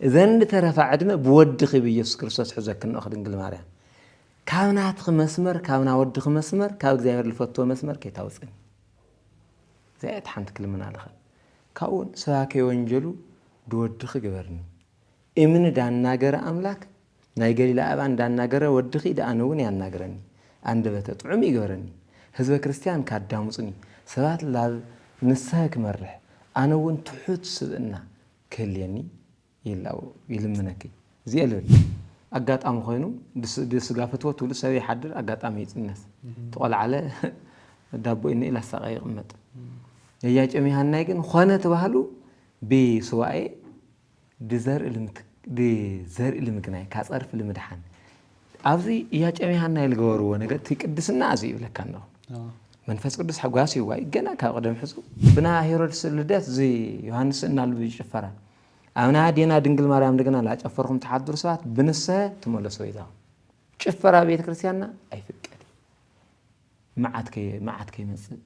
إذن ترفع عدمه بودخ بيسوع كريستوس حزك نأخذ إنجيل مريم كابنا تخ مسمر كابنا ودخ مسمر كاب زيار الفتوى مسمر كي توصل زي تحنت كلمنا على خير كون ساكي وانجلو بودخ جبرني إمن دان ناجر أملاك نايجري لا أبان دان ناجر ودخي دا أنوني عن ناجرني عند بتت عمي جبرني هذا كريستيان كادام صني سبات لا نساك مرح أنا وانت حوت سبنا كليني يلاو يلمنك زي الولي أقات أم خينو دس قافتوه تقول سوي حدر أقات أم الناس تقول على دابو إني إلى السقايق مت هي جميع الناجن خانة وهلو بسواء دزر المكناي كاسر في المدحان أبزي يا جميع الناس الجوار ونقدر تقدس الناس يقول لك كانه منفس قدس حقاسي واي جنا كقدم حسو بنا هيرودس لدات زي يوحنس إن البيج فرا أنا دينا دينجل مريم دقنا لا أفرهم تحضر ساعات بنسة تملسوا إذا شفرا بيت كريستيانا أي فكرة معت كي مسل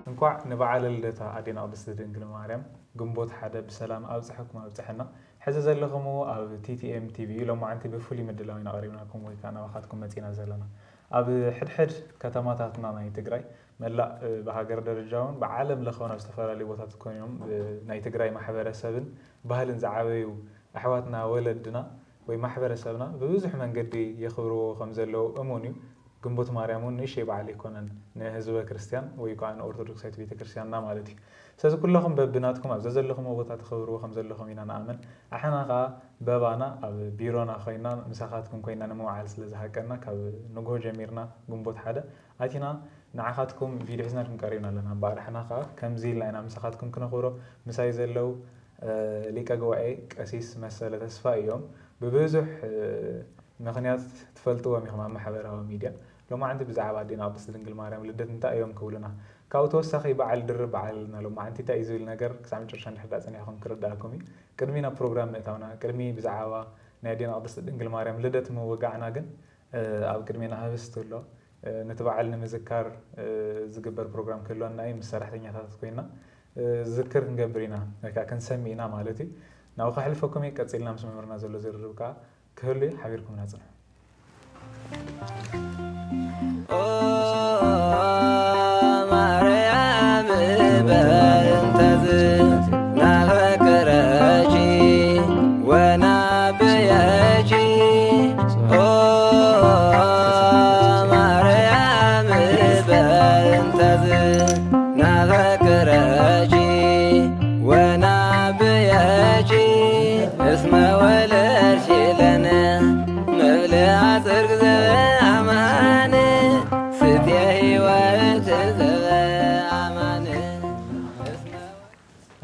እንኳዕ ንበዓል ልደታ ኣዴና ቅድስቲ ድንግል ማርያም ግንቦት ሓደ ብሰላም ኣብፅሕኩም ኣብፅሕና ሕዚ ዘለኹም ኣብ TTM TV ሎማዓንቲ ብፍሉይ ምድላው ኢና ቀሪብናኩም ወይ ከዓ ናባኻትኩም መፂና ዘለና ኣብ ሕድሕድ ከተማታትና ናይ ትግራይ መላእ ብሃገር ደረጃውን ብዓለም ለኸውና ዝተፈላለዩ ቦታት ኮይኖም ናይ ትግራይ ማሕበረሰብን ባህልን ዝዓበዩ ኣሕዋትና ወለድና ወይ ማሕበረሰብና ብብዙሕ መንገዲ የኽብርዎ ከም ዘለዉ እሙን እዩ ግንቦት ማርያምን ንእሽተይ በዓል ይኮነን ንህዝበ ክርስቲያን ወይ ከዓ ንኦርቶዶክሳዊት ቤተ ክርስቲያንና ማለት እዩ ስለዚ ኩለኹም በብናትኩም ኣብ ዘለኹም ቦታ ተኽብርዎ ከም ዘለኹም ኢና ንኣምን ኣሕና ከዓ በባና ኣብ ቢሮና ኮይና ምሳኻትኩም ኮይና ንምውዓል ስለ ዝሃቀና ካብ ንግሆ ጀሚርና ግንቦት ሓደ ኣቲና ንዓኻትኩም ቪድዮ ሒዝናልኩም ቀሪብና ኣለና ባዕዳሕና ከዓ ከምዚ ኢልና ኢና ምሳኻትኩም ክነኽብሮ ምሳይ ዘለው ሊቀ ጉባኤ ቀሲስ መሰለ ተስፋ እዮም ብብዙሕ ምክንያት ትፈልጥዎም ኢኹም ኣብ ማሕበራዊ ሚድያ ሎማዓንቲ ብዛዕባ ኣዴና ቅድስቲ ድንግል ማርያም ልደት እንታይ እዮም ክብሉና ካብኡ ተወሳኺ በዓል ድርብ በዓል ኣለና ሎማዓንቲ እንታይ እዩ ዝብል ነገር ክሳብ መጨረሻ እንድሕር ፀኒሕኩም ክርዳእኩም እዩ ቅድሚ ናብ ፕሮግራም ምእታውና ቅድሚ ብዛዕባ ናይ ኣዴና ቅድስቲ ድንግል ማርያም ልደት ምውጋዕና ግን ኣብ ቅድሚና ህብስት ኣሎ ነቲ በዓል ንምዝካር ዝግበር ፕሮግራም ክህልወና እዩ ምስ ሰራሕተኛታት ኮይና ዝክር ክንገብር ኢና ወይ ከዓ ክንሰሚ ኢና ማለት እዩ ናብኡ ከሕልፈኩም እየ ቀፂልና ምስ መምህርና ዘሎ ዝርርብ ከዓ ክህሉ ሓቢርኩም ናፅንሑ ማርያም በእንተዝ ናፈቅረጂ ወናብየጂ ማርያም በእንተዝ ናፈቅረጂ ወናብየጂ እስመ ወለድሽ ለነ መብልዐ ጽድቅ ዘበአማን ስትየ ሕይወት ዘበአማን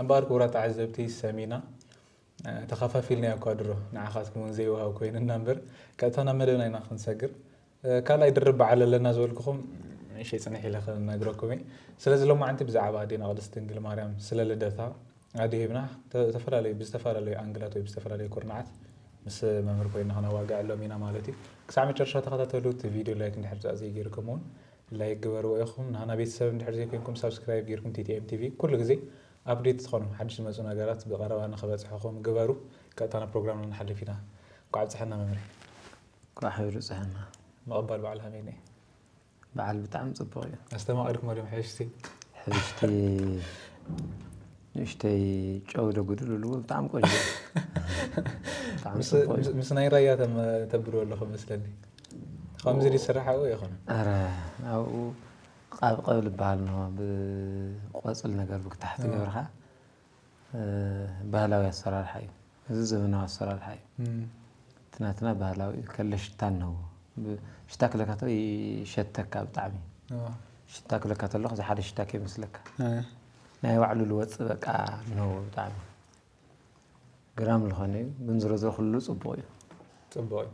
أمبار كورات عزبتي سمينا تخففيلنا كادرو نعخاتكم زي وهاو كوين النمبر كاتنا مدنا ناخذ نسجر كلا يدرب على لنا زولكم شيء سنحي لك نقرأكم سلازل لو ما عندي بزعبة دينا قدست دنجل مريم سلا لدتها عادي هبنا بيستفر لي أنجلات وبيستفر لي كورنعات بس ما مركوين هنا واقع له مينا مالتي كسامي ترشات خاطر فيديو لايك نحرز زي غيركمون لايك جبروا ياخم هنا بيتسبب نحرز يكونكم سبسكرايب غيركم TTM TV كل جزء أبديت تخونوا حدش مسؤول نجارات بقرا أنا خبرت حكم جبروا كأتنا برنامج نحل فينا قاعد سحنا ممري قاحير سحنا مقبل بعلها ميني بعل بتعم صبايا استمع لكم اليوم حشتي نشتي جودة قدر له بتعم كويس مس ناي رأيات ما تبرو ولا خمس لني خمس دي الصراحة أو يا خنا أو قبل بعلنا بقصل نجار بك تحت جبرها بهلاوي السرار حي زمنا السرار حي تناتنا بهلاوي كلش تنو شتاك لك هتو يشتك بطعمي شتاك لك هتو لخ زي حد يشتاكي مثلك ناي وعلو الوص بقى نو بطعمي جرام الخاني بنزرزو كله صبوي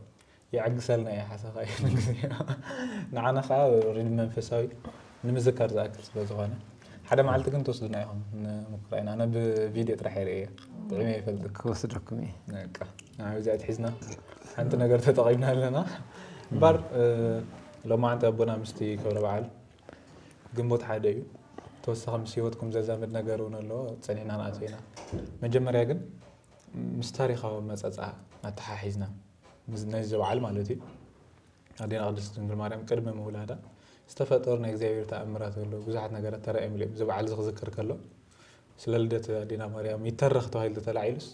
يعقسلنا يا حسخاي نعنا خا ريد منفساوي نمذكر ذاكر سبزغانه حدا معلت كنت وصلنا يهم مقرأنا أنا بفيديو طرح رأيه طعمي يفلتك وصدقكم إيه نعم عاوزات حزنا أنت نقدر تطعمنا لنا بار لو ما أنت أبونا مستي كولا بعل جنبوت حدايو توسخ مسيوتكم زازمد ነገሩን الله ጸኒና ናቸይና መጀመሪያ ግን ምስ ታሪኻዊ መጻጻ አተሓሒዝና ምዝናይ ዝበዓል ማለት እዩ አዲና ቅድስት ድንግል ማርያም ቅድመ መውላዳ ዝተፈጠሩ ናይ እግዚአብሔር ተአምራት ኣሎ ብዙሓት ነገራት ተራእዮም እዮም ዝበዓል ዝኽዝክር ከሎ ስለ ልደት አዲና ማርያም ይተረኽ ተባሂሉ ተላዒሉስ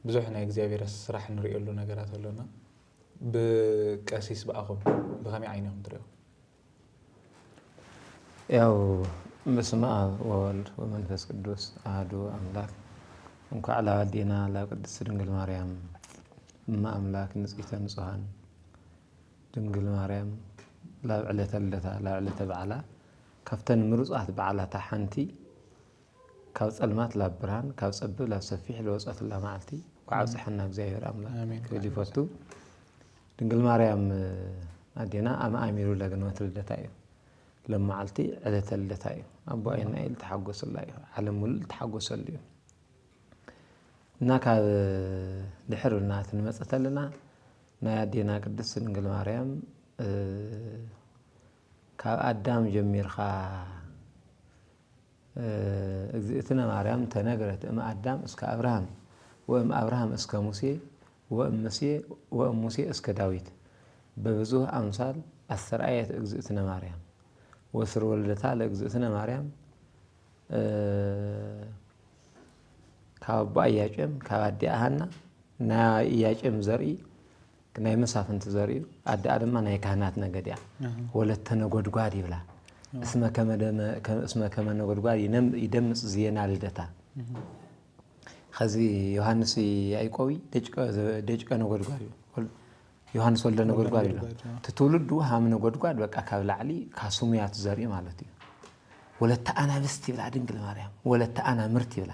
ብዙሕ ናይ እግዚአብሔር ስራሕ ንሪእሉ ነገራት ኣሎና ብቀሲስ በአኹም ብኸመይ ዓይንኹም ትሪእዎ ያው በስመ አብ ወወልድ ወመንፈስ ቅዱስ አሐዱ አምላክ እንኳዕ ለወልዲና ለቅድስት ድንግል ማርያም እማ አምላክ ንጽሕተ ንጹሃን ድንግል ማርያም ላብ ዕለተ ልደታ ላብ ዕለተ በዓላ ካብተን ምሩፃት በዓላታ ሓንቲ ካብ ጸልማት ላብ ብርሃን ካብ ጸብብ ላብ ሰፊሕ ለወፀትላ መዓልቲ ወዓብፅሐና እግዚአብሔር አምላክ ክሊፈቱ ድንግል ማርያም አዴና አማእሚሩ ለግንወት ልደታ እዩ ለመዓልቲ ዕለተ ልደታ እዩ አቦአይና ኢል ተሓጎሰላ እዩ ዓለም ሙሉእ ተሓጎሰሉ እዩ እና ካብ ድሕርና ትንመፀተልና ናይ አዴና ቅድስት ድንግል ማርያም ካብ አዳም ጀሚርኻ እግዝእትነ ማርያም ተነገረት እም አዳም እስከ አብርሃም ወእም አብርሃም እስከ ሙሴ ወእም ሙሴ እስከ ዳዊት በብዙ አምሳል አስተርአየት እግዝእትነ ማርያም ወስር ወልደታ ለእግዝእትነ ማርያም ካብ አያጨም ካብ አዲ አሃና ናይ እያጨም ዘርኢ ናይ መሳፍንት ዘርኢ አዲ አድማ ናይ ካህናት ነገድያ ወለተ ነጎድጓድ ይብላ እስመ ከመ ነጎድጓድ ይደምጽ ዜና ልደታ ኸዚ ዮሐንስ ያዕቆቢ ደጭቀ ነጎድጓድ ዮሐንስ ወልደ ነጎድጓድ ይብላ ትውልዱ ሃም ነጎድጓድ በቃ ካብ ላዕሊ ካሱሙያት ዘርኢ ማለት እዩ ወለተ አናብስት ይብላ ድንግል ማርያም ወለተ አናምርት ይብላ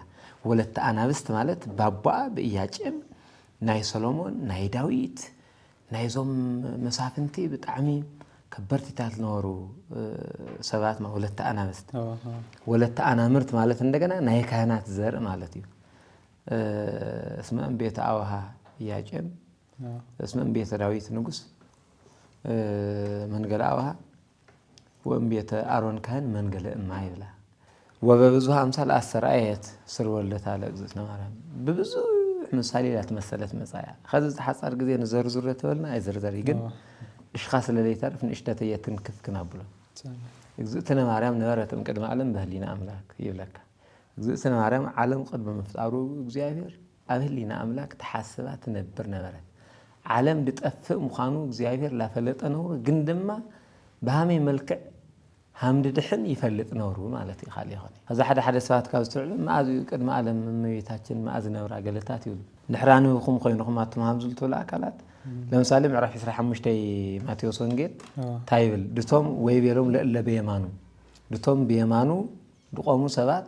ወለተ አናብስት ማለት ባባ በእያጨም ናይ ሰሎሞን ናይ ዳዊት ናይዞም መሳፍንቲ ብጣዕሚ ከበርቲታት ነበሩ ሰባት ወለተ አናብስት ወለተ አናምርት ማለት እንደገና ናይ ካህናት ዘር ማለት እዩ እስመ ቤተ አውሃ እያጨም እስመ ቤተ ዳዊት ንጉስ መንገለ አውሃ ወእም ቤተ አሮን ካህን መንገለ እማ ይብላ ወበብዙ አምሳል አስተርአየት ስር ወልደታ ለእግዝእትነ ማርያም በብዙ ምሳሌ ላትመሰለት መጻያ ኸዚ ተሐጻር ጊዜ ንዘርዝር ተበልና አይዘርዘር ግን እሽኻ ስለለይተርፍ ንእሽተተየትን ክፍክና ብሎ እግዝእትነ ማርያም ነበረትም ቅድመ ዓለም በህሊና አምላክ ይብለካ እግዝእትነ ማርያም ዓለም ቅድመ ምፍጣሩ እግዚአብሔር ኣብ ህሊና አምላክ ተሓስባ ትነብር ነበረት ዓለም ድጠፍእ ምዃኑ እግዚአብሔር ላፈለጠ ነውሩ ግን ድማ በሃመይ መልክዕ ሃምድ ድሕን ይፈልጥ ነውሩ ማለት ይኻል ይኾን ከዛ ሓደ ሰባት ካብ ዝትዕሉ ማዕዝ ቅድመ ዓለም እመቤታችን ማዕዝ ነብራ ገለታት ይብሉ ንሕራንኩም ኮይንኩም አትማም ዝልትሉ አካላት ለምሳሌ ምዕራፍ 15 ማቴዎስ ወንጌል ታይብል ድቶም ወይ ቤሎም ለበየማኑ ድቶም በየማኑ ድቆሙ ሰባት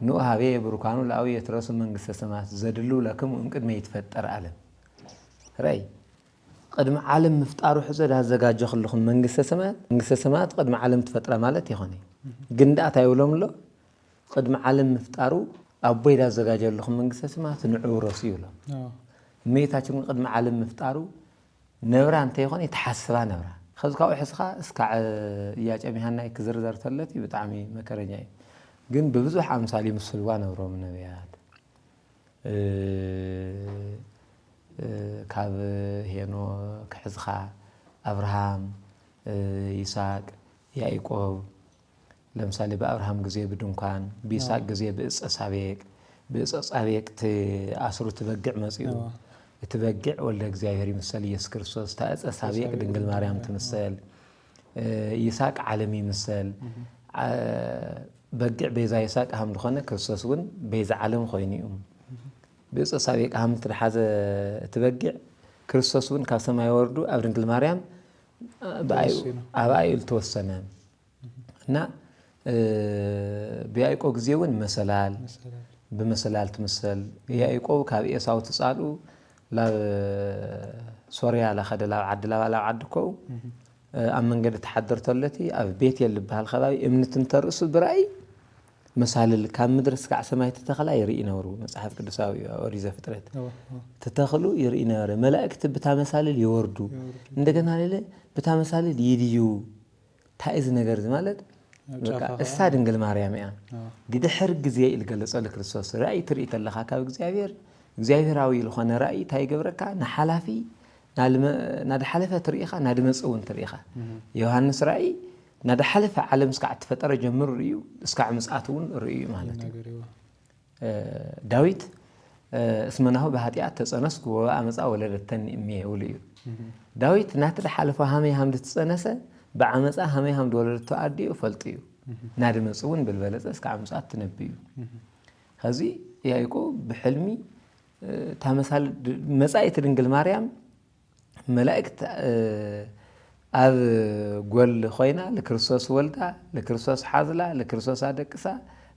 ንኡሃቤ ብሩካኑ ላዊ የትረሱ መንግስተ ሰማያት ዘድሉ ለክሙ እንቅድመ ይትፈጠር ዓለም رأي قدم عالم مفتارو حزة هزجاجة خلهم منجس سمات قدم عالم تفترة مالت يخوني جندات يقولون له قدم عالم مفتارو أبوي هزجاجة خلهم منجس سمات نعور رسيله ميتاچون قدم عالم مفتارو نورا أنت يخوني تحسبها نورا خذكوا حسخا اسكع ياج أميهنا يكزر زر ثلتي بتعمي مكرنياي جن ببزح أمثالي مسلوان ورا من النبيات ካብ ሄኖ ከሕዝኻ አብርሃም ይስሐቅ ያዕቆብ ለምሳሌ በአብርሃም ጊዜ በድንኳን በይስሐቅ ጊዜ በዕፀ ሳቤቅ ተአስሩ ትበግዕ መጽኡ ትበግዕ ወልደ እግዚአብሔር ይምሰል ኢየሱስ ክርስቶስ ተዕፀ ሳቤቅ ድንግል ማርያም ትምሰል ይስሐቅ ዓለም ይምሰል በግዕ ቤዛ ይስሐቅ ሃም ዝኾነ ክርስቶስ እውን ቤዛ ዓለም ኮይኑ እዩ بيص سابق هم ترحز تبجع كريستوس ون كاسما يوردو أبرن كل مريم أبايل توسنا نا بيايقو جزيون مسلال بمسلال تمثل يايقو كابي إساو تسألو لا سوريا لا خد لا عد لا عدكو أمن قد تحضرت التي أب بيت يلي بهالخباي إمن تنترس برأي مسال كان مدرس كعسماي تتخلى يرينا ورو مصحف قدساوي أوريزة فترة تتخلو يرينا ورو ملائكة بتاع مسال يوردو عندنا ليلة بتاع مسال يديو تايز نجار زمالت እሳ ድንግል ማርያም እያ ድድሕር ግዜ ኢልገለጸ ለክርስቶስ ራእይ ትርኢት ኣለኻ ካብ እግዚአብሔራዊ ዝኾነ ራእይ እንታይ ይገብረካ ንሓላፊ ናድሓለፈ ትርኢኻ ናድመጽእ እውን ትርኢኻ ዮሐንስ ራእይ ናድሓለፈ ዓለም እስካዕ ተፈጠረ ጀምሩ እዩ እስካዕ ምጽኣት እውን ርእዩ ማለት እዩ ዳዊት اسمناه بهاتيات تصنسك وأمزع ولا رتني مية وليو داويت ناتر حلفه همي هم تتصنسه بعمزع همي هم ولا رتعدي وفلتيو نادي مسؤول بالبلد اسك عمزع تنبيو هذه يايكو بحلمي تمثال مسايت رنجل مريم ملائكة أب قول خوينا لكريستوس ولدا لكريستوس حازلا لكريستوس عدكسا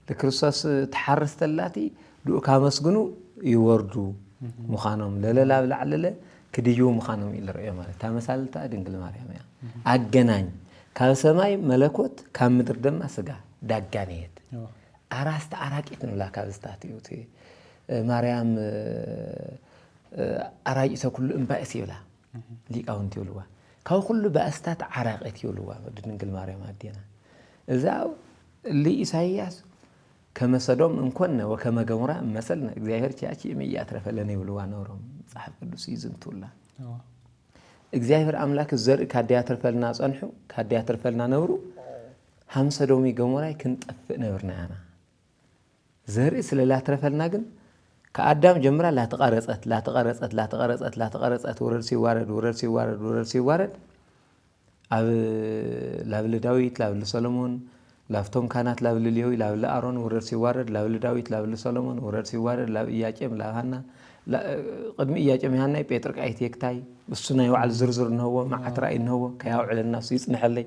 لكريستوس تحرس ثلاثي دو كامسجنو يوردو مخانم لا لعلله كديو مخانم إلى رأي ماله تمثال دنجل مريم يعني أجنان كالسماي ملكوت كم مدر دم أسجع دجانيت أراست أراك إثنو لا كابستاتيوتي مريم أراي كل إنبأسي ولا ليك أون تيولوا كاو كل بأستات عراق تيولوا دنجل مريم هدينا إذا اللي إسحاق كما صدام إنكنا وكما جمرة مثلنا إخبار تأتي ميات رفلنا يولوا نورهم صاحب الدوسي زنتولا إخبار أملاك الزر كهديات رفلنا صنحو كهديات رفلنا نورو هم صدامي جمرة كنت أفقنا ورنا أنا زر إسلا لا ترفلنا جن كأدم جمرة لا تقرصت ورسي وارد لابل داويد لابل سلمون لافتم كانت لابل ليوي لابل أرون ورسي وارد لابل داويد لابل سلمون ورسي وارد لابل إياجم لهنا لا قدم إياجم هنا بيترك أيتيك تاي السنة يوعى الزرزر إنه مع ترى إنه كيوعى الناس يسمح لي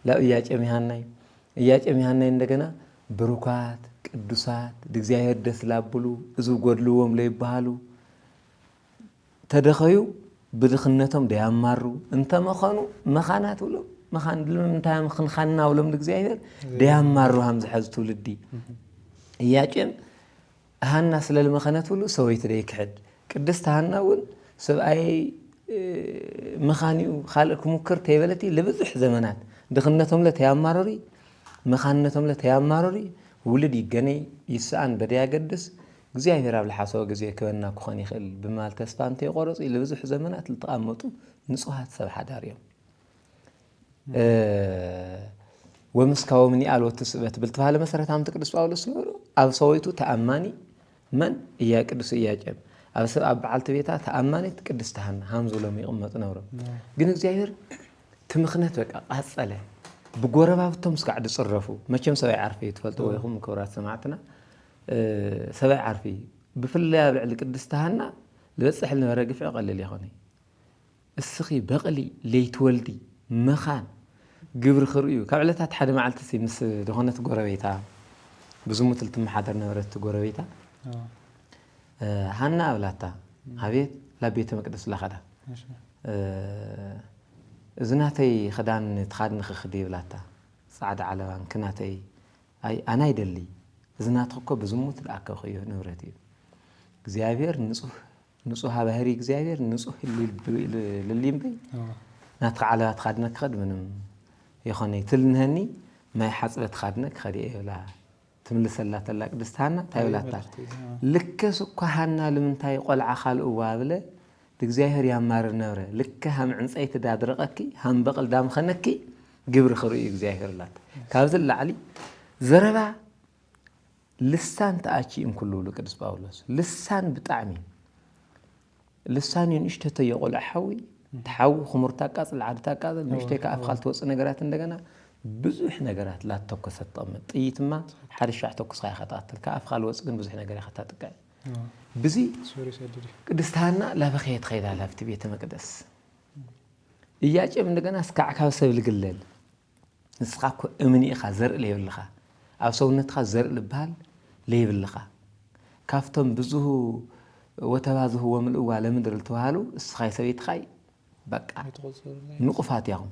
لا إياجم هنا إندجنا بروكات قدوسات دغزاير دس لابلو ازو غدلوم ليبالو تدخيو بدخنتهم ديامارو انت مخانات ولو مخان لمنتا مخنخنا ولم دغزاير ديامارو هم زحز تولدي ياچم هانا سلل مخانات ولو سويت ريك حد قدست هاناون سباي مخانيو خالق مكر تيبلتي لبزح زمانات دخنتهم لتيامارري مخانتهم لتيامارري ولد يجني يسأن بدي أقدس እግዚአብሔር ኣብ ለሓሰቦ ግዜ ክበና ክኾን ይኽእል ብማል ተስፋ እንተይቆረፁ ኢሉ ብዙሕ ዘመናት ዝተቐመጡ ንጹሃት ሰብ ሓዳር እዮም ወምስካወምኒ ኣልወት ስበት ብልተባሃለ መሰረት ኣምቲ ቅዱስ ጳውሎስ ነብሩ ኣብ ሰወይቱ ተኣማኒ መን እያ ቅዱስ እያጨም ኣብ ሰብ ኣብ በዓልቲ ቤታ ተኣማኒት ቅድስት ሃና ሃምዝሎም ይቕመጡ ነብሮም ግን እግዚአብሔር ትምኽነት በቃ ቃጸለ بغربابتهم سكعد صرفوا ما كم سبع عارفي تفلتوا ويهم كورات سمعتنا سبع عارفي بفلا على قدستهنا لبصح لنا رقف اقل لي هوني السخي بقلي ليتولدي مخان قبر خريو كعلتها حدا معلت سي مس دهونه غربيتا بزمت لتم حضر نورت غربيتا هنا اولادتا حبيت لا بيت مقدس لا خدا زناتي خدان تخادن خدي ولاتا صعد على كناتي اي انا يدلي زناتكو بزموت لاكو خيو نورتي እግዚአብሔር ንጹህ ባህሪ እግዚአብሔር ንጹህ ለሊምበይ ናት ዓለባት ተخادنك خد ምንም ይኾነ ትልንህኒ ማይ ሓጽበት ተخادنك خدي ይላ ትምልሰላ ተላቅ ደስታና ታይላታ ልከስ እኮ ሃና ለምንታይ ቆልዓ ካልኡዋ ብለ እግዚአብሔር ያማር ነብረ ልከ ሃም ዕንጸይት ዳድረቀኪ ሃም በቅል ዳም خنكي ግብር خري እግዚአብሔር ላት ካብዝ ለዓሊ ዘረባ لسان تأكي إن كله لقدس باولوس لسان بطعمي لسان ينشتت يقول أحوي تحو خمر تاكاز العاد تاكاز نشتك أفخال توصل نجارات عندنا بزح نجارات لا توكس الطمة طيت ما حد الشع توكس خي خطأت كأفخال وصل بزح نجارات خطأت كاي بزي قدس هنا لا بخيت خيدا لا في تبيت مقدس إياك من عندنا سكع كاسب الجلل نسقاك أمني خزر ليه ولا خا أو سونت خزر لبال ليه باللقاء كافتم بزه وتبازه وملؤوا على مدر التوالو السخاي سويت خاي بقى نقفات ياهم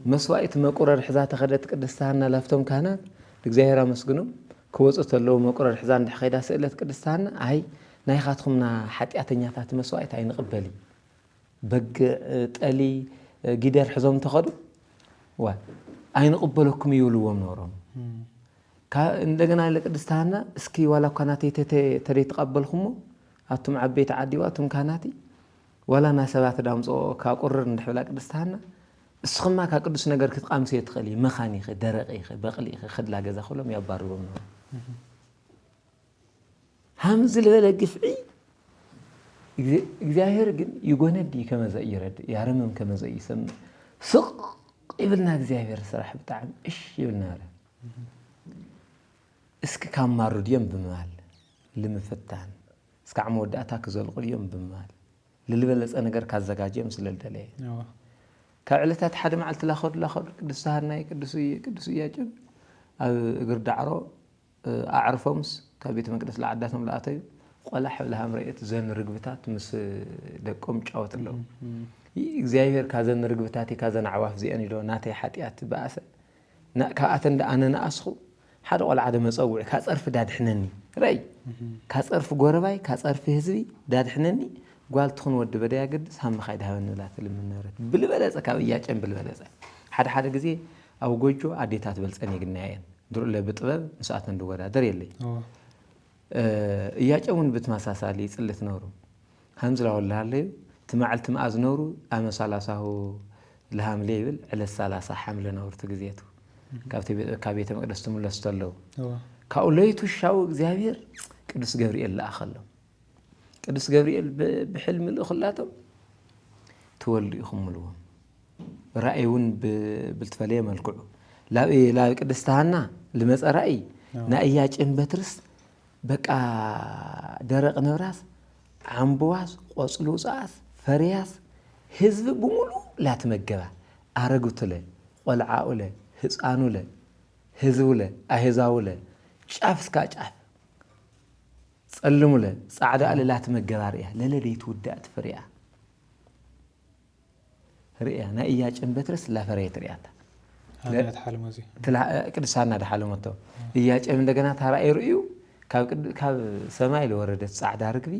مسوائت مقرر حزات خدت قدستهنا لافتم كانت እግዚአብሔር አመስግኑ ከወጽተለው መቆረር ሕዛን ድሕይዳ ስእለት ቅድስታና አይ ናይ ኻትኩምና ኃጢአተኛታት መስዋዕት አይንቅበሊ በግ ጠሊ ጊደር ሕዞም ተኸዱ ዋ አይንቅበለኩም ይውልዎም ኖሮም እንደገና ለቅድስት ሐና እስኪ ዋላ እኳ ናተይ ተደይ ተቀበልኩሞ አቱም ዓበይቲ ዓዲዋቱም ካህናቲ ዋላ ና ሰባት ዳምጾ ካቁርር እንድሕብላ ቅድስት ሐና እስኹማ ካ ቅዱስ ነገር ክትቃምስ ትኽእል መኻኒ ኢኺ ደረቕ ኢኺ በቕሊ ኢኺ ክድላ ገዛ ኩሎም ያባርዎም ነው ሃምዝ ዝበለ ግፍዒ እግዚአብሔር ግን ይጎነዲ ከመዘ ይረድ ያረመም ከመዘ ይሰምዕ ስቕ ይብልና እግዚአብሔር ስራሕ ብጣዕሚ እሺ ይብልና እስኪ ካማሩ ድዮም ብምባል ልምፍታን እስከ ዓመ ወዳእታ ክዘልቁ ድዮም ብምባል ልልበለፀ ነገር ካዘጋጀዮም ስለልደለየ ካብ ዕለታት ሓደ መዓልቲ ላኸዱ ቅዱስ ሐናይ ቅዱስ ኢያቄም ኣብ እግሪ ዳዕሮ ኣዕርፎምስ ካብ ቤተ መቅደስ ለዓዳቶም ለኣተዩ ቆላሕ ብልሃም ርአት ዘን ርግብታት ምስ ደቆም ጫወት ኣለዉ እግዚአብሔር ካዘን ርግብታት ካዘን ኣዕዋፍ እዚአን ኢሎ ናተይ ሓጢኣት በኣሰ ካብኣተን ኣነ ንኣስኹ ሓደ ቆልዓ መፀውዒ ካፀርፊ ዳድሕነኒ ራይ ካፀርፊ ጎረባይ ካፀርፊ ህዝቢ ዳድሕነኒ ጓል ትኹን ወዲ በደያ ግድስ ሃመ ኻይድ ሃበኒ ብላ ትልምነረት ብልበለፀ ካብ ኢያቄም ብልበለፀ ሓደ ግዜ ኣብ ጎጆ ኣዴታት በልፀን ይግናየን ድሩለ ብጥበብ ንስኣተን ድወዳደር የለይ ኢያቄም እውን ብትመሳሳሊ ይፅልት ነብሩ ሃምዝ ላወላሃለዩ ትመዓልቲ መኣ ዝነብሩ ኣመ 30 ለሃምለ ይብል ዕለት 30 ሓምለ ነብሩ ትግዜቱ ካብ ቤተ መቅደስ ትምለሱ ተለዉ ካብኡ ለይቱ ሻው እግዚአብሔር ቅዱስ ገብርኤል ለኣኸሎ ቅዱስ ገብርኤል ብሕልሚ ልእኽላቶም ትወልዱ ኢኹም ምልዎም ራእይ እውን ብልትፈለየ መልክዑ ላብ ቅድስት ሐና ልመፀ ራእይ ናይ ኢያቄም በትርስ በቃ ደረቕ ነብራስ ዓምብዋስ ቆፅሉ ውፅኣስ ፈርያስ ህዝቢ ብሙሉ ላትመገባ ኣረጉትለ ቆልዓኡለ ህፃኑለ ህዝቡለ ኣሄዛውለ ጫፍ እስካ ጫፍ ጸልሙለ ጻዕዳ አለላት መገባርያ ለለደይት ውዳት ፍሪያ ርያ ና ኢያቄም በትርስ ላፈረየት ርያታ هذا حال مزي ቅድስት ሐና ዳሓለመቶ ኢያቄም እንደገና ታራይ ርዩ ካብ ሰማይ ለወረደት ጻዕዳ ርግቢ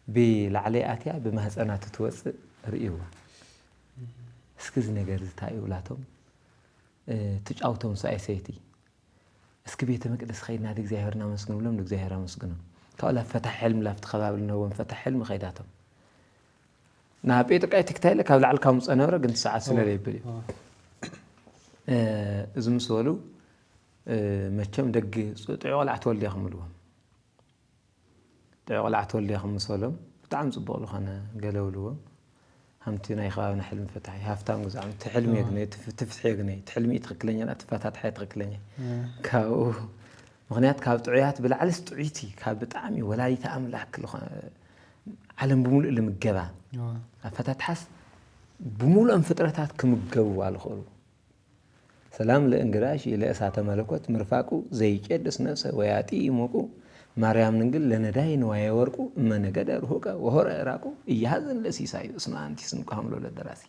ብላዕለይ ኣትያ ብማህፀናት ትወፅእ ርዩዋ እስኪዝ ነገር ዝታዩ ላቶም ትጫውቶም ሳይሰይቲ እስኪ ቤተ መቅደስ ኸይድና እግዚአብሔርና መስግኑሎም እግዚአብሔር አመስግኑ ካላ ፈታሕ ሕልም ላፍት ኸባብል ነው ፈታሕ ሕልም ኸይዳቶም ና ጴጥቃይ ትክታይለ ካብ ላዕል ካብ ምጸነብረ ግን ሰዓት ስለለ ይብል እዝም ሰወሉ መቸም ደግ ጥዑ ቆልዓ ተወልደ ይኽምልዎም ጥዑ ቆልዓ ተወልደ ይኽምሰሎም ብጣዕሚ ጽቡቕ ዝኾነ ገለውልዎም همتي ناي خوابنا حلم فتحي هافتام جزعم تحلم يجني تفتح يجني تحلمي تغكلني أنا تفتحت حياة تغكلني كاو مغنيات كاو تعيات بالعلس تعيتي كاو بتعمي ولا يتأمل كل علم بمول اللي متجبع فتحت حس بمول أن فترتها كمجوا على خلو سلام لإنجراش إلى ساعة ملكوت مرفاقو زي كده نفسه وياتي موكو ማርያም ንግል ለነዳይን ወያወርቁ መነገደር ሆቀ ወሆረ ራቁ ይያዝን ለሲሳይ እስማ አንቲ ስንቁ ሐምሎ ለደራሲ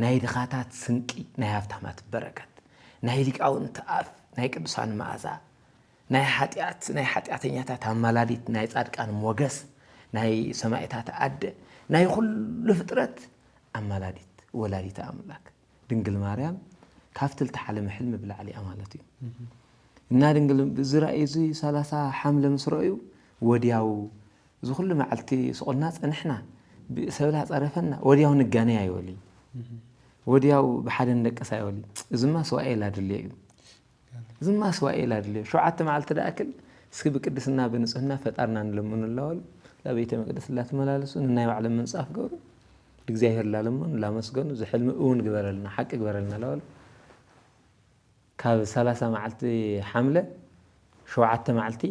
ናይ ድኻታት ስንቂ ናይ ሀብታማት በረከት ናይ ሊቃውንት አፍ ናይ ቅዱሳን መዓዛ ናይ ኃጢአተኛታት አማላዲት ናይ ጻድቃን ሞገስ ናይ ሰማዕታት አደ ናይ ሁሉ ፍጥረት አማላዲት ወላዲት አምላክ ድንግል ማርያም ካፍትል ተሐለም ሕልም ብላዕሊ አማለት እዩ እና ድንግል ዝራእይ እዚ 30 ሐምለ መስረዩ ወዲያው ዝኹሉ መዓልቲ ስቆልና ጸንሕና ሰብላ ጸረፈና ወዲያው ንጋነ ያይወሊ ወዲያው በሓደ እንደቀሳ ያይወሊ ዝማ ስዋኤል አድልዩ ዝማ ስዋኤል አድልዩ ሸውዓተ መዓልቲ ዳአክል እስኪ በቅድስና በንጽህና ፈጣርና እንለምንላው ለቤተ መቅደስ ላተመላለሱ እና ይባዓለም መንጻፍ ገሩ እግዚአብሔር ላለምን ላመስገኑ ዝሕልም እውን ግበረልና ሐቅ ግበረልና ላው ካብ 30 መዓልቲ ሐምለ ሸውዓተ መዓልቲ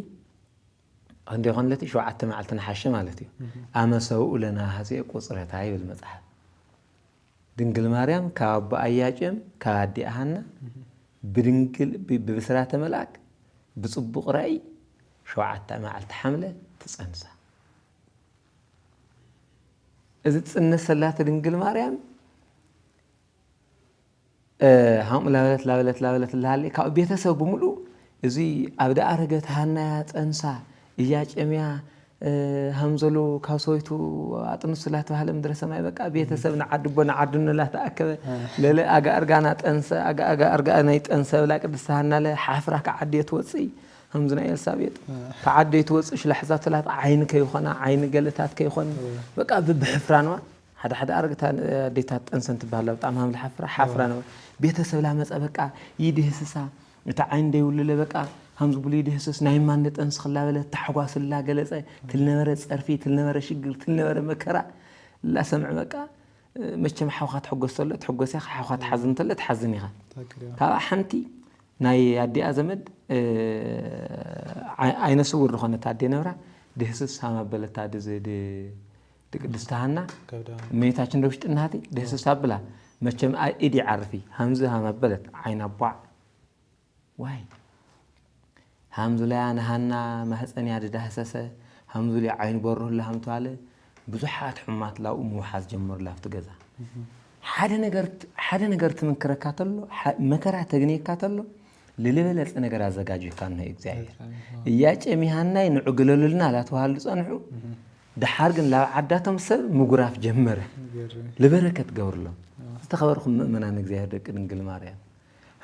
አንዴ ኾንለቲ ሸውዓተ መዓልቲ ነሐሸ ማለት እዩ አመሰው ለና ሐሴ ቁጽረታ ይብል መጽሐፍ ድንግል ማርያም ካብ ኢያቄም ካብ ሐና ብድንግል ብብስራተ መልአክ ብጽቡቕ ራእይ ሸውዓተ መዓልቲ ሐምለ ተጸንሳ እዚ ጽንሰላት ድንግል ማርያም هم ላበለት ለሃለ ካብ ቤተሰብ በሙሉ እዚ ኣብ ዳኣረገት ሃናያ ጸንሳ ኢያቄምያ همزلو كاسويتو أطنس لا تهال مدرسة سماي بقى بيتسبنا عدبنا عدنا لا تأكل لا أجا أرجعنا أنسى أجا أرجعنا يتأنسى ولا كده سهلنا له حفرك عديت وصي همزنا يلسابيت فعديت وصيش لحظات لا عينك يخنا عين قلتات كيخن بقى بحفرانوا حدا أرجعت ديتات أنسى تبهلا طعمها الحفرة حفرانوا بيتسب لا مسألة بقى يدي هسسا متعين دي ولا بقى همز بوليدي هسس نايم ما نتأنس خلا ولا تحواس الله جلسة تلنمر صرفي تلنمر شجر تلنمر مكرة لا سمع بقى مش كم حوخات حجوس تلت حجوس يا حوخات حزن تلت حزنيها كا حنتي ناي عدي أزمد عين سور رخنة تعدي نورا ده هسس هم بلت تعدي زي ده دستهنا ميتاچن دوشت نهاتي ده هسس هبلا مش كم إيدي عارفي همز هم بلت عين أبوع واي همزولي أنا هنا ما هسأني عدد حساسة همزولي عين بره اللي هم تعالى بزحات حمات لا وموحز جمر لا فتجزا حدا نجرت من كركاتلو مكره تجنيك كاتلو للي بلس أنا جرا زجاجي كان هيك زاير ياج أمي هنا ينعقلوا لنا لا توهالس أنحو ده حرقن لا عداتهم سر مجراف جمره لبركة جورله استخبركم مؤمنا نجزيه دك نقول ماريا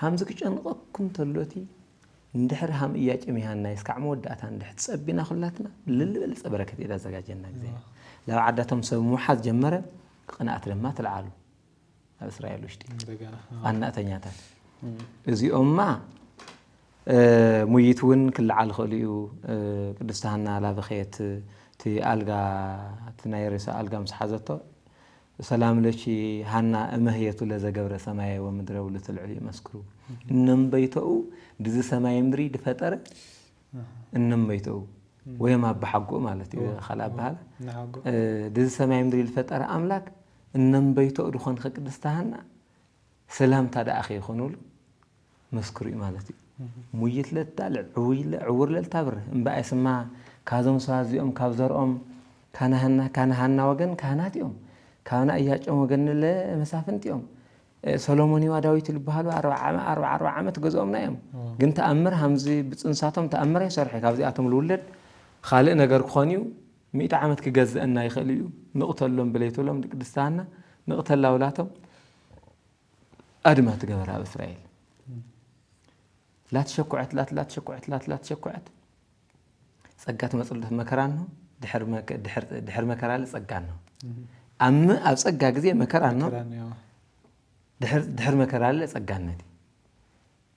همزك أنقكم تلوتي ندحر هم إياج أميهان نايس كعمود داتا ندحت سبينا خلاتنا للي بركة إذا زجاجنا زين لو عدتهم سو موحد جمرة قناعة لما تلعلو إسرائيل وشتي أنا أتنياتات إذا أمة ميتون كل على خليو قدستهنا على بخيت تي ألقى تنايرس ألقى مسحزته سلام لشي هنا أمهية لذا جبر سماء ومدرة ولت العلي مسكرو إنم بيتو دز سماء مدري دفترة إنم بيتو ويما بحقه مالتي خلا بهذا دز سماء مدري الفترة أملاك إنم بيتو دخان خك دستهنا سلام تدا أخي خنول مسكرو مالتي ميت للتالع عور للتبر بقى اسمع كازم سازيهم كابزرهم كان هنا وجن كانات يوم كان أياجهم وجن له مسافنت يوم سلوموني وداويت البحال 4 عامت جزءهم نايم جنت أمر همزي بتنساتهم تأمر يسرح كابزي أتم الولد خالق نجار خانيو 100 عامت كجزء إنه يخليو نقطة لهم بليتو لهم دستانا نقطة لأولاتهم أدمى تجبرها بإسرائيل لا تشكعت لا تشكعت صقات مسألة مكرانه دحر مكران صقانه أما أصقع جزء مكرانه دحر مكران صقانه دي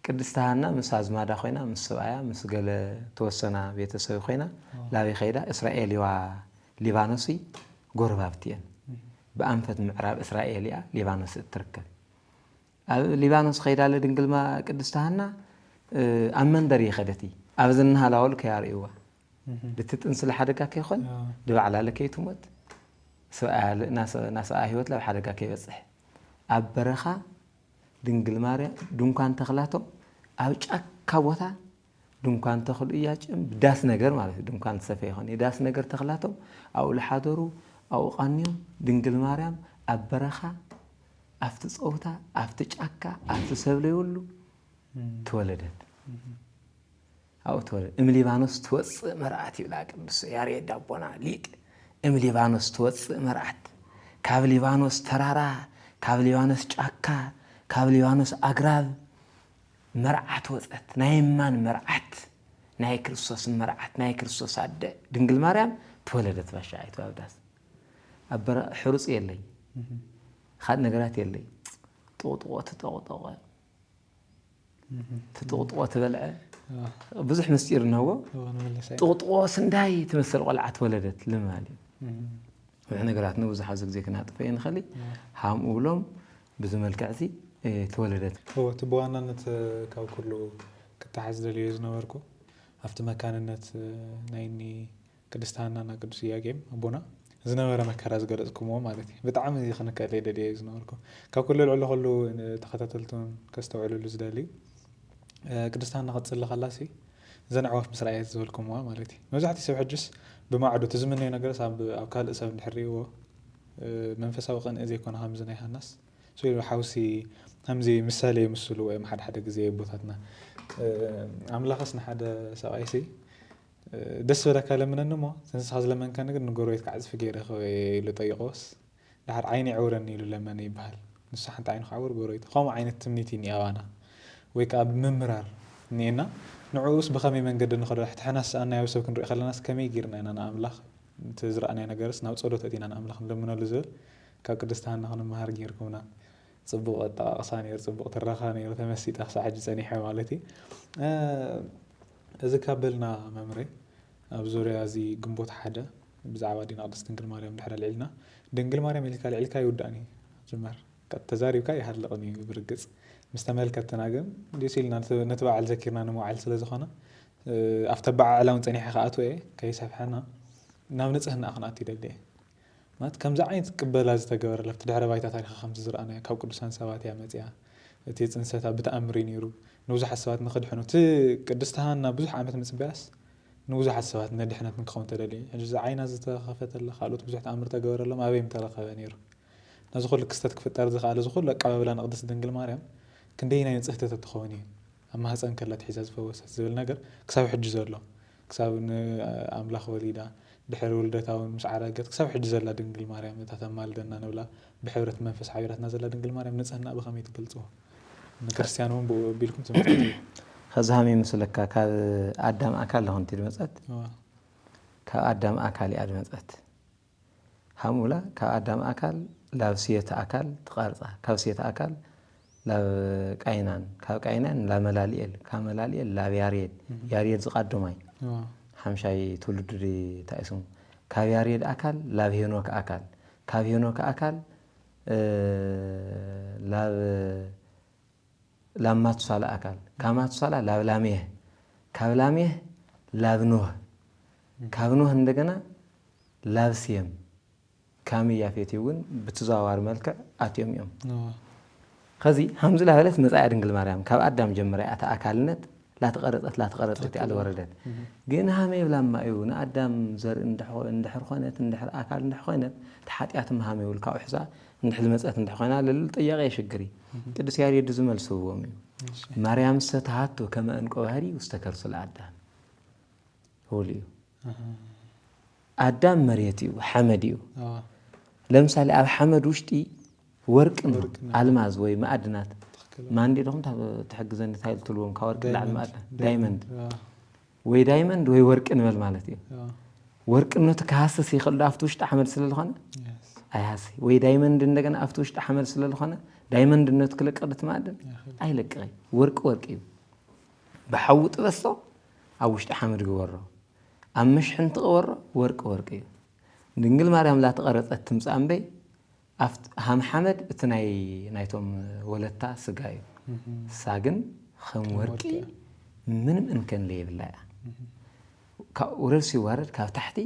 كدستهنا مساز ما دخينا مسوايا مسجل توسنا بيتسوي خينا لا بخيدا إسرائيلي وليبانوسي قربابتين بأنفت معراب إسرائيلية ليبانوس تركب ليبانوس خيدا لدنقل ما كدستهنا أمن دري خدتي أبزنها لاول كياريوا بتتنسل حدقة كيخون دو على لكي تموت سؤال ناس أهيوت لو حدقة كي بصح أبرخا دنقل ماريا دونكان تخلاتو أوج أكاوتا دونكان تخل إياج بداس نجر مالتي دونكان سفيهون داس نجر تخلاتو أو لحضرو أو قانيو دنقل ماريا أبرخا أفتس أوتا أفتش أكا أفتس سبليولو تولدت أو تولد ليبانوس توص مرأتي ولا قدس ياري دابونا ليك ليبانوس توص مرأت كاب ليبانوس ترارا كاب ليبانوس ጫካ كاب ليبانوس أغراب مرأت وصت نايمان مرأت ناي كريستوس مرأت ناي كريستوس عد دنجل مريم تولدت بشايت وابداس أبر حرص يلي خد نجرات يلي تطوط تبلع بزح مسير نهو طوط سنداي تمثل قلعة ولدت لمالي وإحنا قرأت نوزح عزق زي كنا طفين خلي هام أولهم بزمل كعزي تولدت هو تبوانا نت كاو كله كنت حزد اللي يزنوركو أفت مكان نت نايني كدستانا نا كدسيا جيم أبونا زنورة مكراز قرأتكم مالتي بتعامل زي خنا كاليدا اللي يزنوركو كاو كل العلا خلو تختتلتون كستوعلو لزدالي كدستانا قد صلى خلاسي زنعوا في مسرعية زولكم مالتي نوزعتي سوي حجس بما عدو تزمني نقرس أو كال إساب الحري و منفسه وقن إذا يكون همزنا الناس سوي حاوسي همزي مثالي مسلو ما حد جزي بوثاتنا عملا خصنا حدا سوايسي ደስ በለካ ለምነን ሞ ስንስኻ ዝለመንካ ነገር ንጎረቤት ክዓፅፊ ገይረኸ ኢሉ ጠይቆስ ድሓር ዓይኒ ዕውረኒ ኢሉ ለመነ ይበሃል ንሱ ሓንቲ ዓይኑ ክዓውር ጎረቤት ከምኡ ዓይነት ትምኒት እኒአዋና ወይ ከዓ ብምምራር እኒአና ንዕኡስ ብኸመይ መንገዲ ንኸዶ ሕትሕናስ ኣናያዊ ሰብ ክንሪኢ ከለናስ ከመይ ጌርና ኢና ንኣምላኽ እቲ ዝረኣናዮ ነገርስ ናብ ጸሎት ኣቲና ንኣምላኽ ንለምነሉ ዝብል ካብ ቅድስቲ ሃና ክንመሃር ጌርኩምና ጽቡቕ ኣጠቓቕሳ ነይሩ ጽቡቕ ትረኻ ነይሩ ተመሲጣ ክሳብ ሕጂ ጸኒሐ ማለት እዩ እዚ ካበልና መምረ ኣብ ዙርያ እዚ ግንቦት ሓደ ብዛዕባ ዲና ቅድስት ድንግል ማርያም ድሕረ ልዕልና ድንግል ማርያም ኢልካ ልዕልካ ይውዳእኒ ጅመር ተዛሪብካ ይሃልቕኒ እዩ ብርግጽ ምስ ተመልከትና ግን ደስ ኢልና ነቲ በዓል ዘኪርና ንምውዓል ስለ ዝኾነ ኣብቲ በዓል እውን ጸኒሐ ከኣቱ እየ ከይሰፍሐና ናብ ንጽህና ክነኣቱ ይደሊ እየ ማለት ከምዚ ዓይነት ቅበላ ዝተገበረላ ኣብቲ ድሕረ ባይታ ታሪክ ከምቲ ዝረኣናዮ ካብ ቅዱሳን ሰባት እያ መፅያ እቲ ፅንሰታ ብተኣምሪ ነይሩ ንብዙሓት ሰባት ንኽድሕኑ እቲ ቅድስቲ ሃና ብዙሕ ዓመት ምፅባያስ ንብዙሓት ሰባት ነድሕነት ንክኸውን ተደልዩ ሕጂ እዚ ዓይና ዝተኸፈተላ ካልኦት ብዙሕ ተኣምር ተገበረሎም ኣበይ ምተረኸበ ነይሩ ነዚ ኩሉ ክስተት ክፍጠር ዝኸኣለ እዚ ኩሉ ኣቀባብላ ንቅድስቲ ድንግል ማርያም ክንደይ ናይ ንፅህተት እትኸውን እዩ ኣብ ማህፀን ከላ ትሒዛ ዝፈወሰት ዝብል ነገር ክሳብ ሕጂ ዘሎ ክሳብ ንኣምላኽ ወሊዳ ድሕሪ ውልደታ እውን ምስ ዓረገት ክሳብ ሕጂ ዘላ ድንግል ማርያም እታ ተማልደና ንብላ ብሕብረት መንፈስ ሓቢራትና ዘላ ድንግል ማርያም ንፅህና ብኸመይ ትገልጽዎ ንክርስቲያን እውን ቢልኩም ትምልከቱ ከዛሃመ ይመስለካ ካብ ኣዳም ኣካል ለኾንቲ ድመፀት ካብ ኣዳም ኣካል እያ ድመፀት ሃሙላ ካብ ኣዳም ኣካል ላብ ስየተ ኣካል ትቐርፃ ካብ ስየተ ኣካል ላብ ቃይናን ካብ ቃይናን ላብ መላልኤል ካብ መላልኤል ላብ ያሬድ ያሬድ ዝቃዶማይ ሓምሻይ ትውልድ ታይስሙ ካብ ያሬድ ኣካል ላብ ሄኖክ ኣካል ካብ ሄኖክ ኣካል ላብ ማቱሳላ ኣካል ካብ ማቱሳላ ላብ ላሜህ ካብ ላሜህ ላብ ኖህ ካብ ኖህ እንደገና ላብ ስየም ካም ያፌት እውን ብትዛዋር መልክዕ ኣትዮም እዮም ከዚ ሃምዚ ላበለት መጻያ ድንግል ማርያም ካብ ኣዳም ጀመረ ኣታ ኣካልነት ላተቀረጸት ያለ ወረደት ግን ሃመይ ብላማ እዩ ንኣዳም ዘር እንድሕር ኾነት እንድሕር ኣካል እንድሕር ኾነት ተሓጢያት ሃመይ ውልካ ውሕዛ እንድሕር መጸት እንድሕር ኾና ለል ጥያቄ ይሽግሪ ቅዱስ ያሬድ ዝመልስዎም እዩ ማርያም ስተሃቶ ከመ እንቆ ባህሪ ውስተከርሱ ለኣዳም ሁሉ እዩ ኣዳም መሬት እዩ ሓመድ እዩ ለምሳሌ ኣብ ሓመድ ውሽጢ ወርቅ ኣልማዝ ወይ ማዕድናት ማንዲ ደኹም ተሕግዘኒ ታይል ትልዎም ካብ ወርቂ ላዕሊ ማዕድን ዳይመንድ ወይ ወርቂ ንበል ማለት እዩ ወርቅነቱ ክሃስስ ይኽእል ዶ ኣብቲ ውሽጢ ሓመድ ስለ ዝኾነ ኣይሃሲ ወይ ዳይመንድ እንደገና ኣብቲ ውሽጢ ሓመድ ስለ ዝኾነ ዳይመንድነቱ ክለቅቕ ዶ እቲ ማዕድን ኣይለቅቕን ወርቂ እዩ ብሓዊ ጥበሶ ኣብ ውሽጢ ሓመድ ግበሮ ኣብ ምሽሕን ትቕበሮ ወርቂ እዩ ድንግል ማርያም ላተቐረፀት ትምፃእ እምበይ ሃም ሓመድ እቲ ናይቶም ወለታ ስጋ እዩ ሳግን ከም ወርቂ ምንም እንከን ለየብላ እያ ካብ ውረድ ሲዋረድ ካብ ታሕቲ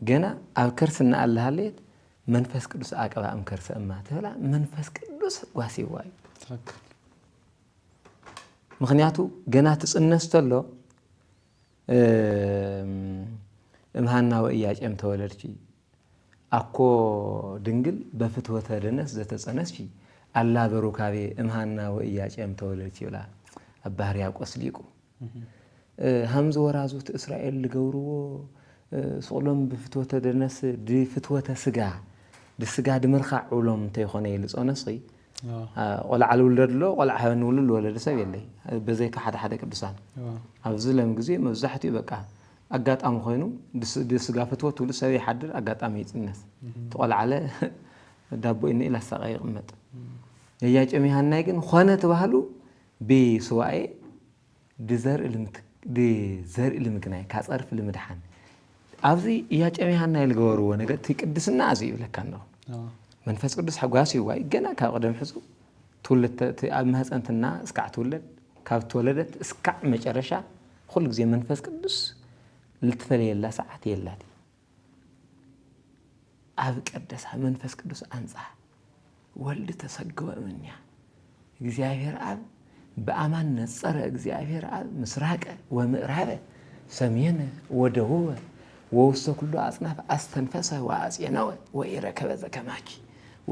ገና ኣብ ከርስና ኣለሃለየት መንፈስ ቅዱስ ኣቀባ እምከርሰ እማ ትብላ መንፈስ ቅዱስ ጓሲዋ እዩ ምክንያቱ ገና ትፅነስ ተሎ እምሃና ወእያጨም ተወለድቺ ኣኮ ድንግል በፍትወተ ደነስ ዘተጸነስቺ ኣላ በሩካቤ እምሃና ወእያጨም ተወለድቺ ይብላ ኣብ ባህር ያቆስ ሊቁ ሃምዚ ወራዙት እስራኤል ልገብርዎ ስቕሎም ብፍትወተ ደነስ ድፍትወተ ስጋ ድስጋ ድምርኻዕ ውሎም እንተይኾነ ይልፆነስ ቆልዓ ልውለድ ሎ ቆልዓ ሃበን ውልል ወለደ ሰብ የለይ በዘይካ ሓደ ቅዱሳን ኣብዚ ለም ግዜ መብዛሕትኡ በቃ ኣጋጣሚ ኮይኑ ድስጋ ፍትወት ውሉ ሰብ ይሓድር ኣጋጣሚ ይፅነስ ተቆልዓለ ዳቦ ኢነ ኢላሳቃ ይቕመጥ እያጨም ይሃናይ ግን ኾነ ተባህሉ ብስዋኤ ድዘርኢ ልምግናይ ካፀርፍ ልምድሓን ኣብዚ እያጨም ይሃናይ ልገበርዎ ነገር እቲ ቅድስና እዚ ይብለካ ኣለኹ መንፈስ ቅዱስ ሓጓሲ ይዋይ ገና ካብ ቀደም ሕዙ ትውልድ ኣብ ማህፀንትና እስካዕ ትውለድ ካብ ትወለደት እስካዕ መጨረሻ ኩሉ ግዜ መንፈስ ቅዱስ ልትፈለየላ ሰዓት የላት ኣብ ቀደሳ መንፈስ ቅዱስ አንጻ ወልድ ተሰግወ እምንያ እግዚአብሔር አብ በአማን ነጸረ እግዚአብሔር አብ ምስራቀ ወምዕራበ ሰሜነ ወደቡበ ወውስተ ኩሉ አጽናፍ አስተንፈሰ ወአጽየነወ ወኢረከበ ዘከማኪ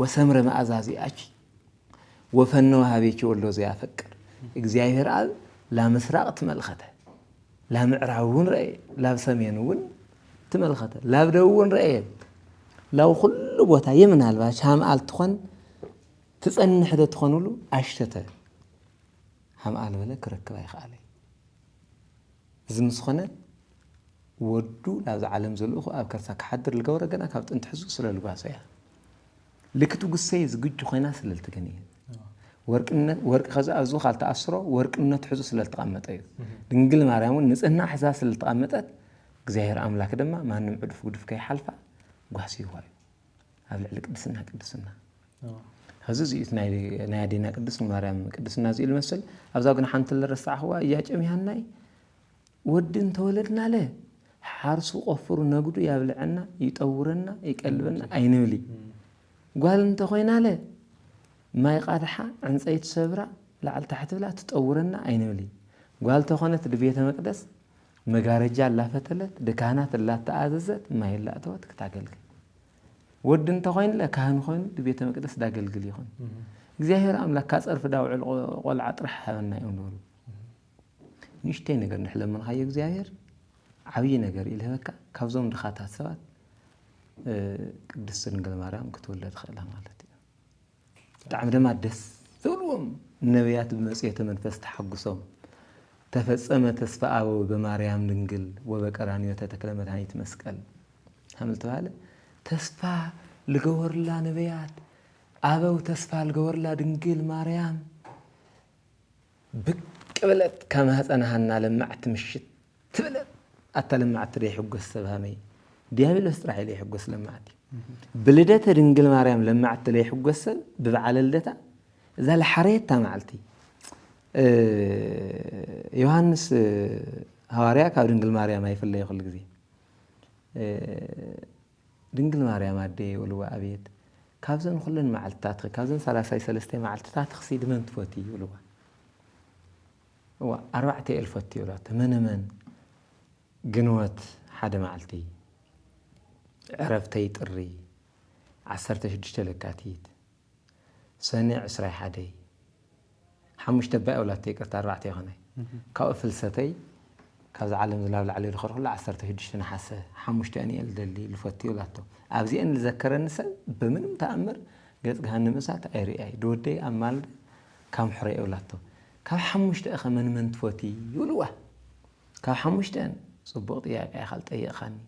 ወሰምረ መዓዛዚአኪ ወፈነወ ሀቤኪ ወሎ ዘያፈቅር እግዚአብሔር አብ ለምስራቅ ተመልኸተ لا معراون رأي لا سمينون تملخته لا بدون رأي لو كل بوتا يمن هالبا شام آلتخون تسألني حدا تخونولو أشتته هم آل ولا كركبا يخالي زمسخنة ودو لا عالم زلوخ أو كرساك حدر الجورة جنا كابت أنت حزو سلا الباسية لكتو قصيز جد خيناس للتجنيه ورق خزا أزو خالت أسرة ورق إنه تحزو سلا التقامت أيه دنقل مريمون نسألنا حساس التقامتات جزاير أملاك دما ما نمعد فود في كي حلفة قاسي هواي هذا اللي قدسنا هذا زيت نادينا قدسنا مريم قدسنا زي المثل أبزاقنا حنت اللي رسع هو ياج أمي هناي ودن تولدنا له حارسو قفرو نقدو يابلعنا يطورنا يقلبنا أينولي قال انت خوينا له ما يقادحا عن سيد سبرا لعل تحت بلا تطورنا أينولي قال تخونت دبيت مقدس مقارجة لا فتلت دكانات لا تأذزت ما يلا أتوتك تعقلك ود انت خوين لا كان خوين دبيت مقدس داقلقل يخون እግዚአብሔር አምላክ ካጸርፍ ዳውዕ ቆልዓ ጥራሕ ሃበና እዮም ነሩ ንሽተይ ነገር ንሕለምን ኻየ እግዚአብሔር ዓብይ ነገር ይልህበካ ካብዞም ድኻታት ሰባት ቅድስት ድንግል ማርያም ክትወለድ ኽእላ ማለት እዩ ብጣዕሚ ድማ ደስ ዝብልዎም ነቢያት ብመጽሔተ መንፈስ ተሐጉሶም ተፈጸመ ተስፋ አበው በማርያም ድንግል ወበቀራንዮ ተተክለ መድኃኒት መስቀል ሐምል ተባለ ተስፋ ልገወርላ ነቢያት አበው ተስፋ ልገወርላ ድንግል ማርያም ብቅ ብለት ከማህፀናሃና ለማዕት ምሽት ትብለት አተለማዕት ላይ ሕጎስ ሰብሃመይ ዲያብሎስ ጥራይ ላይ ሕጎስ ለማዕት ብልደተ ድንግል ማርያም ለማዕት ላይ ሕጎስ በበዓለ ልደታ እዛ ለሐሬታ ማዓልቲ ዮሐንስ ሐዋርያ ካብ ድንግል ማርያም አይፈለይ ይኹል ግዜ ድንግል ማርያም አዴ ወልዋ አቤት ካብዘን ኩለን ማዓልታት ካብዘን 33 ማዓልታት ክሲድ መን ትፈቲ ይብልዋ وأربعة ألف تيولات من جنوات حدا معلتي عرفتي تري عسرت شدشت لكاتيت سنة عسري حدي حمش تبقى ولا تيكرت أربعة هنا كأفل ستي كذا علم زلال عليه الخير كله عسرت شدشت نحسه حمش تاني اللي الفتي ولا تو أبزي أن ذكر النساء بمن متأمر قلت جهنم مسات أي دودي أمال كم حري ولا تو كاب حمشت أخا من تفوتي يولوه كاب حمشت أن صبغت يا خالت أي أخاني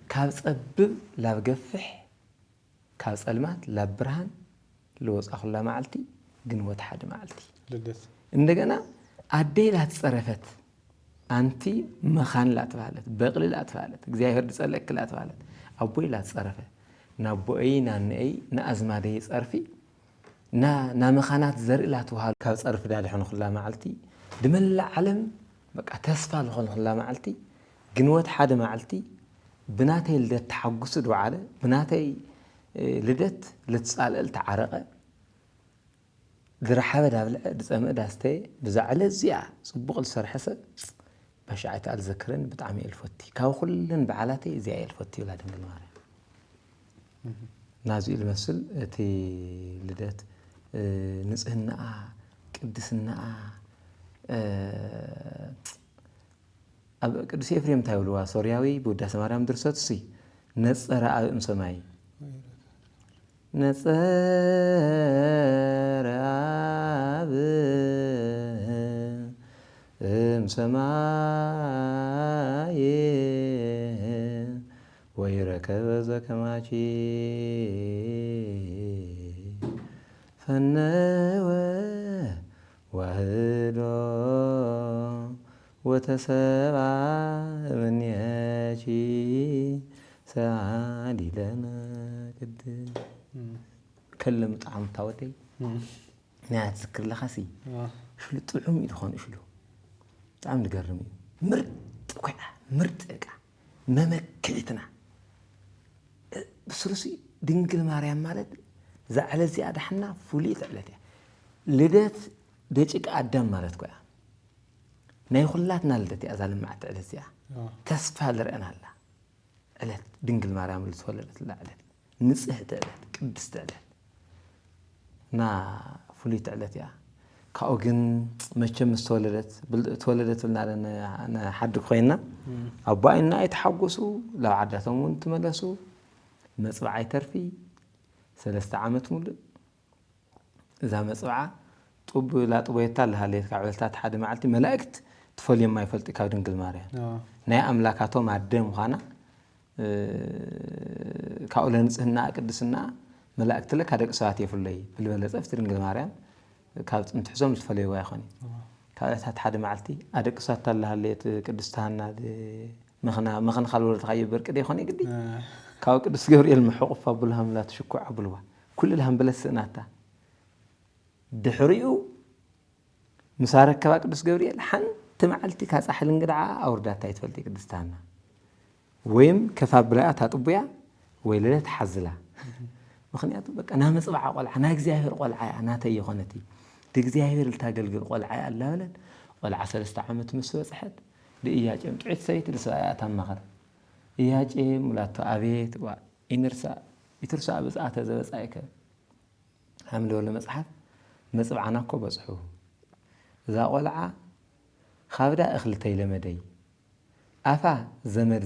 كاب صبب لا بقفح كاب صلمات لا برهان لوز أخو لا معلتي قنوة حد معلتي لدس عندنا عدي لا تصرفت أنتي مخان لا تفعلت بقلي لا تفعلت زاهر تسألك لا تفعلت أبوي لا تصرفت نابوي ناني نأزما دي صرفي نا مخانات زرق لا توهال كاب صرف دالي حنو خلا معلتي دمل علم بقى تسفى لخل خلا معلتي قنوة حدا معلتي بناتي لدت تحقص دعالة بناتي لدت لتسأل التعرقة ذرحابة دابل دسأمق داستي بزعلة زياء صبق السرحسة بشعت الذكرن بتعمي الفتي كاو خلن بعالاتي زياء الفتي ولا دنقل ماري نازي المثل تي لدت نصهنا قدسنا ቅዱስ ኤፍሬም ታይውልዋ ሶርያዊ በውዳሴ ማርያም ድርሰት ሲ ነጸረ አብም ሰማይ ነጸረ አብም ሰማይ ወይረከበ ዘከማቺ ፈነወ ዋህዶ ወተሰባ ምንያቺ ሰዓዲ ለነ ቅድስ ከለም ጣዕም ታወደይ ናት ዝክር ለኻሲ ሽሉ ጥዑም ይልኾን ሽሉ ጣዕም ንገርም ምርጥ ኮይና ምርጥ ዕቃ መመክዕትና ብስሩሲ ድንግል ማርያም ማለት زعل زيادة حنا فوليت علتها لدت دقيق أدم مالت كويا نايخلاتنا لدتي أزال مع تعلزيا تسفى لرأنا الله علت دنقل مريم اللي تولدت لا علت نصحت علت قدست علت نا فوليت علتها كأوجن مشى تولدت لنا أنا حد خوينا أبوينا يتحققوا لو عدتهم وانتملسوا مصبعي ترفي 3 عامات مولد إذا مصبعة طب لا طبيتها لها اللي كعبلتها حد معلتي ملائكت تفولي ما يفلت كاودن قل ماريا ناي أملاكاتهم عدم خانا كأولن صهنا قدسنا ملائكت لك هذاك ساعات يفلي بالبلد افترن قل ماريا كابت متحزم تفلي واخوني كابت حد معلتي هذاك ساعات لها اللي قدستها مخنا خلول تغيب برك دي خوني قدي كاو قدس جبريل محقوق فبلهم لا تشكوا عبلوا كل الهم بلسناتا دحريو مسارك كبا قدس جبريل حنت معلتي كاصحل انقدعا اورداتا يتفلتي قدستانا ويم كفابلاات اطبيا ويلت حزلا مخنيات بك انا مصبع قلع انا እግዚአብሔር قلع انا تيخونتي እግዚአብሔር ልታገልግል قلع الله ولد قلع 3 ዓመት መስበጽሐት ለኢያቄም ጥዕት ሰይት ለሰያታ ማኸር ኢያቄም ሙላቱ አቤት ዋ ይትርሳ በጻተ ዘበጻይከ حمل ولا مصحف مصبعنا እኮ በጽሑ እዛ ቆልዓ خابدا اخل ተይለመደይ አፋ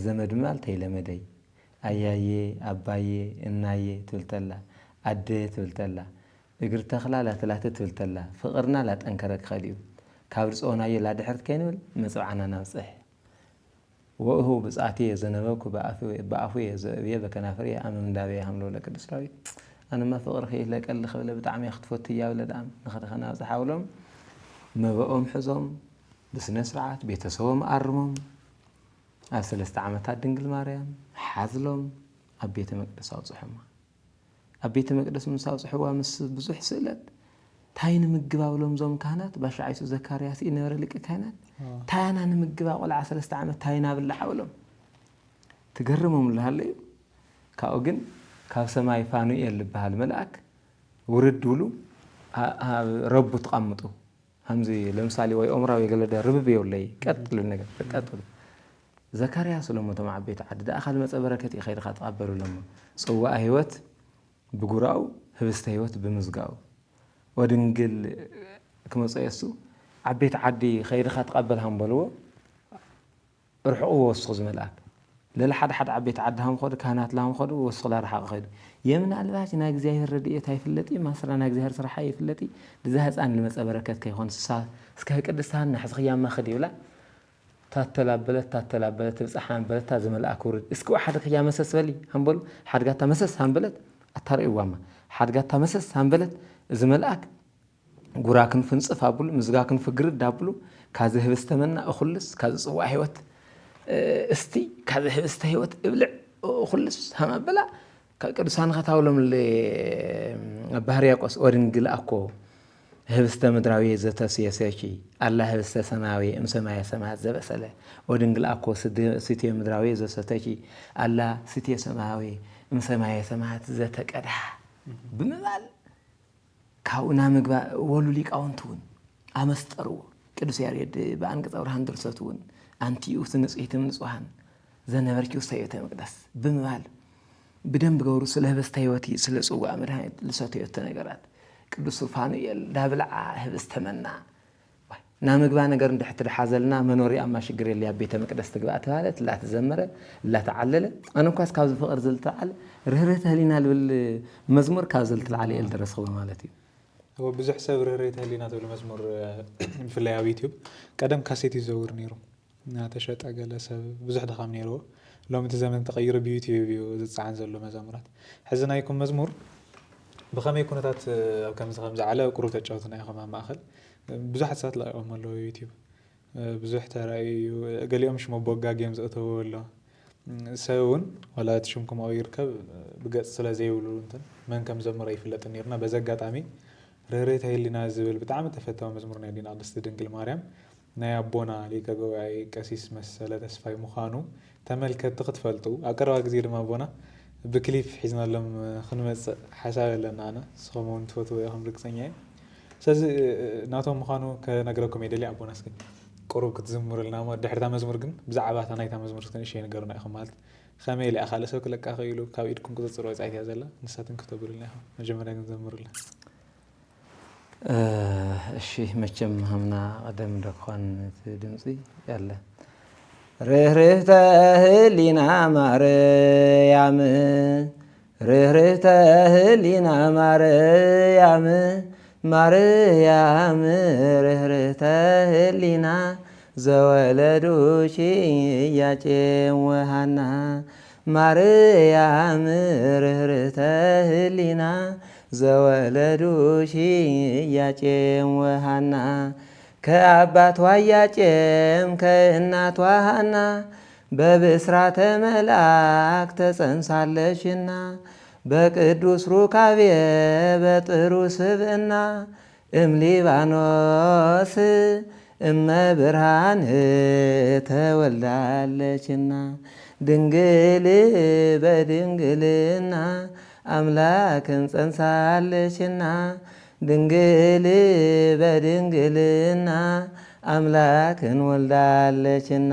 ዘመድ ማል ተይለመደይ አያዬ አባዬ እናዬ ትልተላ አደ ትልተላ እግር ተخላ ላተላተ ትልተላ ፍቅርና ላጠንከረክ ኸዲዩ ካብርጾናዬ ላድሕርት ከይንብል መጽባዕና ናብጽሕ ወእሁ ብጻቴ ዘነበኩ በአፉ የዘብየ በከናፍር አመም ዳቤ ሐምሎ ለቅዱስ ዳዊት أنا ما فقر خير لك اللي خبله بتعمي خطفت يا ولد عم نخدخنا زحاولهم ما بقوم حزم بس نسرعت بيتسوم أرمم أسلست عمتها دنجل مريم حزلهم أبيت مقدس أو صحما أبيت مقدس من ساوس حوا مس بزح سئلت تاين مجبا ولهم زوم كانت باش عيسو زكرياس إنور لك كانت تاينا نمجبا ولا عسلست عمت تاينا بالحولهم تجرمهم لهاللي كأوجن كاب سماي فانوئيل بهال ملأك ورد ولو رب تقمطو همزي لمثالي وي عمره يقلد ربب يولي قتل النجا قتل زكرياس لما تمع بيت عدد اخذ مصبركتي خير تقبلوا لما صوا هيوت بغراو هبست هيوت بمزغاو ودنجل كما صيسو عبيت عدي خير تقبلهم بلو رحقوا وسخ ملأك لا حد عبيت عدهم خد كانت لهم خد وصلا رح خد يمن الباش نا እግዚአብሔር ረድኤት አይፍለጢ ማስራ ና እግዚአብሔር ስራሐ አይፍለጢ ለዛ ህፃን ለመጸበረከት ከይሆን እስከ ቅድስታና ሕዝቅያማ خد ይብላ ታተላበለት ብጽሐን በለታ ዘመልአክ ወርድ እስከ ዋحد ከያ መሰስበሊ አንበሉ ሓድጋታ መሰስ አንበለት አታርይዋማ ሓድጋታ መሰስ አንበለት ዘመልአክ ጉራክን ፍንጽፍ አብሉ ምዝጋክን ፍግር ዳብሉ ካዘ ህብስተመና እኹልስ ካዘ ጽዋ ህይወት استي كذا استهيوت ابلع خلص هم بلا كقدسان خታውሎም ባህርያቆስ ወድንግል አኮ ህብስተ ምድራዊ ዘተስየሰቺ አላህ ህብስተ ሰማያዊ እምሰማየ ሰማያት ዘበሰለ ወድንግል አኮ ስቴ ምድራዊ ዘሰተቺ አላህ ስቴ ሰማያዊ እምሰማየ ሰማያት ዘተቀዳ ብምባል ካውና ምግባ ወሉ ሊቃውንቱን አመስጠሩ ቅዱስ ያሬድ በአንቀጸ ብርሃን ድርሰቱን አንቲዩ ስንጽይተም ንጹሃን ዘነበርኪው ሰይተ መቅደስ ብምባል بدم بقولوا سله بستهيوتي سله سوى أمرها لساتي التنجارات ቅዱስ ፋኑኤል ዳብልዓ ህብስተመና ናመ ግባ ነገር እንደሕት ለሐዘልና መኖሪያ ማሽግር የለ ያቤተ መቅደስ ተግባአት ማለት ላ ተዘመረ ላ ተዓለለ አንኳስ ካብ ዝፍቅር ዝልተዓለ ርህርህተ ህሊና ልብል መዝሙር ካብ ዝልተዓለ የል ደረሰው ማለት እዩ هو بزح سب ርህርህተ ህሊና ተብል መዝሙር ፍላይ ኣብ ዩቲዩብ ቀደም ካሴት ይዘውር ነይሩ እና ተሸጣ ገለሰብ ብዙሕ ድኻም ነይሩ ሎሚ ተዘመን ተቀይሩ በዩቲዩብ ዝጻዓን ዘሎ መዝሙራት ሕዝናይኩም መዝሙር بخمي كنتات كم زخم زعلة وكروت تجاوزنا يا خمام ماخل بزح ساعات لا أم الله يوتيوب بزح ترى قال يوم مش مبوقع جيمز أتو ولا سوون ولا تشوفكم أو يركب بقى سلا زي ولو أنت من كم زمر أي فلة نيرنا بزقات عمي ريت هاي اللي نازل بتعمل تفتح مزمرنا اللي نعرض استدنقل مريم نايا بونا ليك جوعي كاسيس مسألة تسفاي مخانو تملك تقط فلتو أقرأ كثير ما بونا بكليف حزنا لهم خنمس حساب لنا أنا صومون توتو يهم ركسنيه ساز ناتهم مخانو كنقرأكم يدلي عبونا سكين قرب كتزمر لنا ما دحرت مزمر جن بزعبات أنا يتام مزمر سكين شيء نقرنا يا خمالت خميلي أخلص سوك لك أخيلو كاويدكم كذا صراحة عادي هذا لا نساتن كتبوا لنا مجمرة نزمر لنا እሺ መቼም ሀምና ቀደም ደኳን ድምፂ ያለ ርህርህተ ህሊና ማርያም ርህርህተ ህሊና ማርያም ማርያም ርህርህተ ህሊና ዘወለዱሽ ኢያቄም ወሐና ማርያም ርህርህተ ህሊና ዘወለዱሽ ኢያቄም ወሐና ከአባቷ ኢያቄም ከእናቷ ሐና በብስራተ መልአክ ተጸንሳለችና በቅዱስ ሩካቤ በጥሩ ስብዕና እምሊባኖስ እመብርሃን ተወልዳለችና ድንግል በድንግልና አምላክን ጸንሳለችና ድንግል በድንግልና አምላክን ወልዳለችና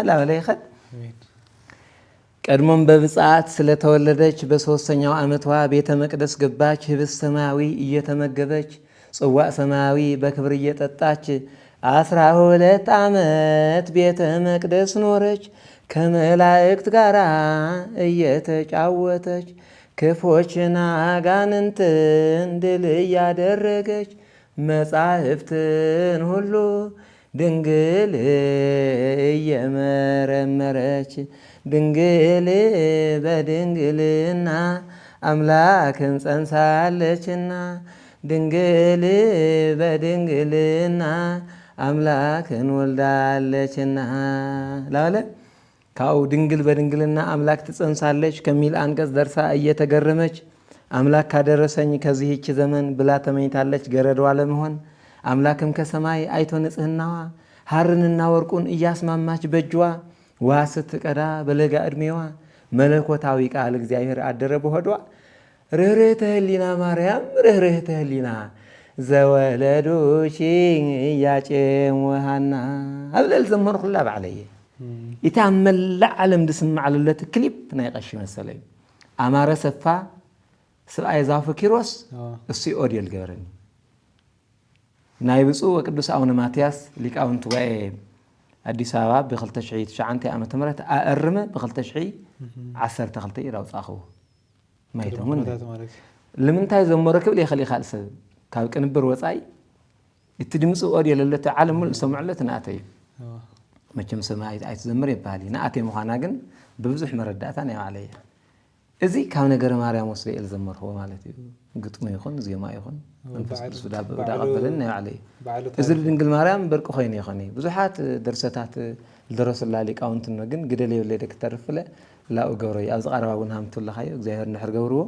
ላበለይኸት ቀድሞም በብፅዓት ስለተወለደች በሦስተኛው ዓመቷ ቤተ መቅደስ ገባች። ህብስት ሰማያዊ እየተመገበች ጽዋዕ ሰማያዊ በክብር እየጠጣች 12 ዓመት ቤተ መቅደስ ኖረች። ከመላእክት ጋር እየተጫወተች ክፎችን አጋንንትን ድል እያደረገች መጻሕፍትን ሁሉ ድንግል እየመረመረች ድንግል በድንግልና አምላክን ጸንሳለችና ድንግል በድንግልና አምላክን ወልዳለችና ላለ ካው ድንግል በድንግልና አምላክ ትጸንሳለች ከሚል አንቀጽ ደርሳ እየተገረመች አምላክ ካደረሰኝ ከዚህች ዘመን ብላ ተመኝታለች። ገረዷ ለመሆን አምላክም ከሰማይ አይቶ ንጽሕናዋ ሐርንና ወርቁን እያስማማች በእጅዋ ውሃ ስትቀዳ በለጋ ዕድሜዋ መለኮታዊ ቃል እግዚአብሔር አደረ በሆዷ። ርህርህተ ህሊና ማርያም ርህርህተ ህሊና ዘወለዱሽ ኢያቄም ወሐና ኣብለል ዘመርኩላ ባዕለየ ኢታ መላእ ዓለም ድስማዕ ክሊፕ ናይ ቀሺ መሰለ እዩ ኣማረ ሰፋ ሰብኣይ ዛፉ ኪሮስ እሱ ኦድየል ገበረኒ ናይ ብፁዕ ወቅዱስ ኣቡነ ማትያስ ሊቃውንቲ ጉባኤ አዲስ አበባ ብ2009 ዓመተ ምህረት ኣእርመ ብ2012 ይራውፃኸው ማይተውን ለምንታይ ዘመረ ክብል ይኸሊ ካልሰ ካብ ቅንብር ወፃይ እቲ ድምፂ ኦድዮ ለለተ ዓለም ሙሉ ሰምዕለት ናተይ መቸም ሰማይ ኣይትዘምር ይባሃል ናኣተይ ምዃና ግን ብብዙሕ መረዳእታ ናይ ባዕለየ እዚ ካብ ነገረ ማርያም ወስደ ኢል ዘመርኽዎ ማለት እዩ ግጥሙ ይኹን ዜማ ይኹን መንፈስ ቅዱስ ዳቀበለን ናይ ባዕለየ እዚ ድንግል ማርያም በርቂ ኮይኑ ይኾን ብዙሓት ደርሰታት ዝደረሰላ ሊቃውንቲ ግን ግደለ የብለ ደቂ ተርፍለ ላኡ ገብሮ ኣብዚ ቀረባ እውን ሃምትለኻዮ እግዚአብሔር ንሕር ገብርዎ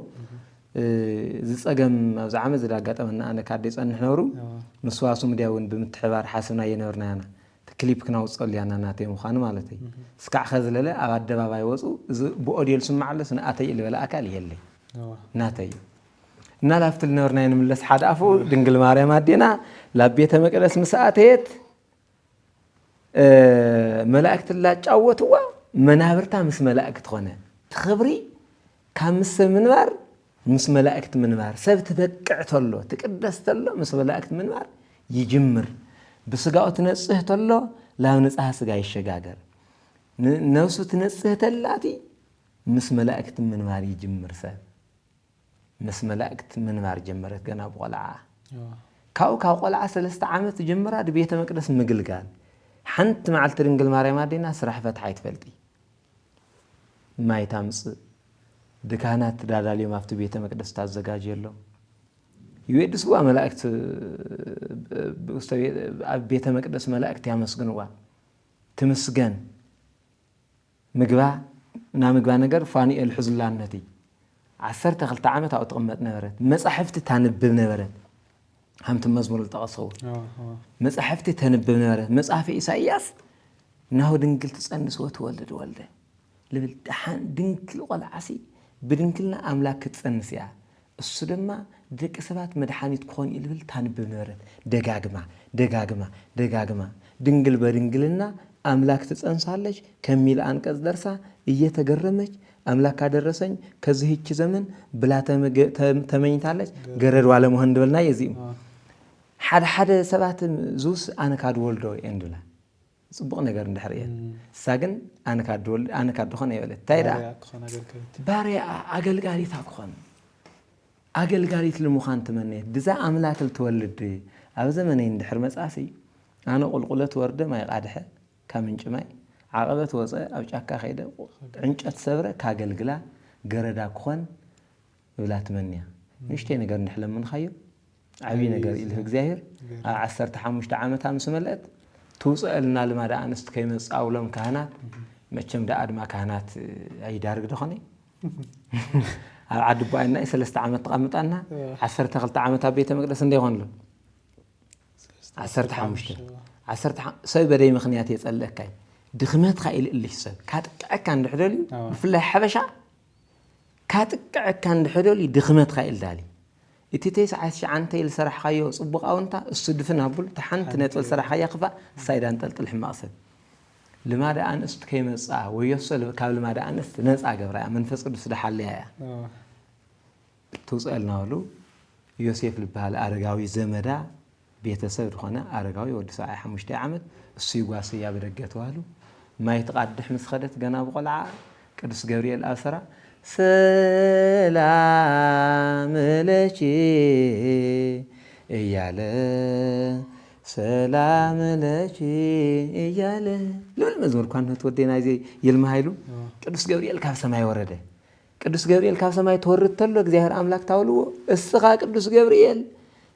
ዝፀገም ኣብዚ ዓመት ዝዳጋጠመና ኣነ ካደ ይፀንሕ ነብሩ ንስዋሱ ሚድያ እውን ብምትሕባር ሓስብና የነበርናያና ክሊፕ ክናውፅል ያና ናተይ ምዃኑ ማለት እዩ እስካዕ ኸዝለለ ኣብ ኣደባባይ ወፁ ብኦድዮ ስማዓለስ ንኣተይ ልበለ ኣካል የለይ ናተይ እና ላፍቲ ልነበርናዮ ንምለስ ሓደ ኣፉ ድንግል ማርያም ኣዴና ላብ ቤተ መቅደስ ምስኣተየት መላእክት ላጫወትዋ መናብርታ ምስ መላእክት ኾነ ትኽብሪ ካብ ምስ ሰብ ምንባር ምስ መላእክት ምንባር ሰብ ትበቅዕ ተሎ ትቅደስ ተሎ ምስ መላእክት ምንባር ይጅምር ብስጋኡ ትነጽህ ተሎ ላብ ንጽሐ ስጋ ይሸጋገር ነፍሱ ትነጽህ ተላቲ ምስ መላእክት ምንባር ይጅምር ሰብ ምስ መላእክት ምንባር ጀመረት ገና ብቆልዓ ካብ ቆልዓ 3 ዓመት ጀምራ ቤተ መቅደስ ምግልጋል ሓንቲ መዓልቲ ድንግል ማርያም ኣዴና ስራሕ ፈትሓ ይትፈልጢ ማይ ታምጽእ ድካናት ዳዳልዮም ኣብቲ ቤተ መቅደስ ታዘጋጅየሎም ይወድስዋ መላእክት ኣብ ቤተ መቅደስ መላእክት ያመስግንዋ ትምስገን ምግባ ነገር ፋኒኤል ሕዝላነቲ 12 ዓመት ኣብኡ ተቐመጥ ነበረት መጻሕፍቲ ታንብብ ነበረት ሃምቲ መዝሙር ዝጠቐሰው መጻሕፍቲ ተንብብ ነበረት መጽሐፈ ኢሳይያስ ናሁ ድንግል ትጸንስ ወትወልድ ወልደ ልብል ድንግል ቆልዓሲ ብድንግልና ኣምላክ ክትጸንስ እያ እሱ ድማ ደቂ ሰባት መድሓኒት ክኾን ይልብል ታንብብ ነበረት ደጋግማ ድንግል በድንግልና አምላክ ትጸንሳለች ከሚል አንቀጽ ደርሳ እየተገረመች አምላክ ካደረሰኝ ከዚህች ዘመን ብላ ተመኝታለች ገረድ ዋለ መሆን እንደበልና የዚህም ሓደ ሰባት ዙስ ኣነ ካድ ወልዶ እንድላ ጽቡቕ ነገር እንድሕርየ ሳግን ኣነ ካድ ወልድ ኣነ ካድ ኾነ ይበለት ታይዳ ባሪያ አገልጋሊት አክኾን አገልጋሊት ልሙኻን ትመነየት ድዛ አምላክ ልትወልድ ኣብ ዘመነይ እንድሕር መጻሲ ኣነ ቁልቁለት ወርደ ማይ ቃድሐ ካብ ምንጭ ማይ ዓቐበት ወፀ ኣብ ጫካ ኸይደ ዕንጨት ሰብረ ካገልግላ ገረዳ ክኾን ብላ ትመንያ ንሽተይ ነገር እንድሕለምን ኻዮ ዓብይ ነገር ኢልህ እግዚአብሔር 15 ዓመት ምስ መለአት ትውፅአልና ልማዳ አንስት ከይመጻውሎም ካህናት መቸም ዳ አድማ ካህናት ኣይዳርግ ደኾነ ኣብ ዓዲ ባይና 3 ዓመት ተቐምጣና 12 ዓመት ኣብ ቤተ መቅደስ እንደይኾንሉ 15 ሰብ በደይ ምኽንያት የጸለካይ ድኽመት ኻኢል እልሽ ሰብ ካጥቅዐካ እንድሕደል ብፍላይ ሓበሻ ካጥቅዐካ እንድሕደል ድኽመት ኻኢል ዳሊ እቲ ተይሰዓት ሸዓንተ ኢል ሰራሕኻዮ ጽቡቕ ኣውንታ እሱ ድፍን ኣቡል ተሓንቲ ነጥል ሰራሕኻያ ኽፋ ሳይዳ እንጠልጥል ሕማቕ ሰብ ልማዳ አንስት ከይመጻ ወየሰል ካብ ልማዳ አንስት ነጻ ገብራያ መንፈስ ቅዱስ ደሓልያ ትውፅአልናሉ ዮሴፍ ልበሃል አረጋዊ ዘመዳ ቤተሰብ ኾነ አረጋዊ ወዲ 5 ዓመት እሱ ይጓስያ በደገ ተዋሉ ማይ ተቃድሕ ምስ ኸደት ገና በቆልዓ ቅዱስ ገብርኤል አብሰራ ሰላም ለኪ እያለ ሰላም ለኪ እያለ ልብል መዝሙር ኳን ተወደና እዚ ይልማ ኃይሉ ቅዱስ ገብርኤል ካብ ሰማይ ወረደ ቅዱስ ገብርኤል ካብ ሰማይ ተወርድ ተሎ እግዚአብሔር አምላክ ታውልዎ እስኻ ቅዱስ ገብርኤል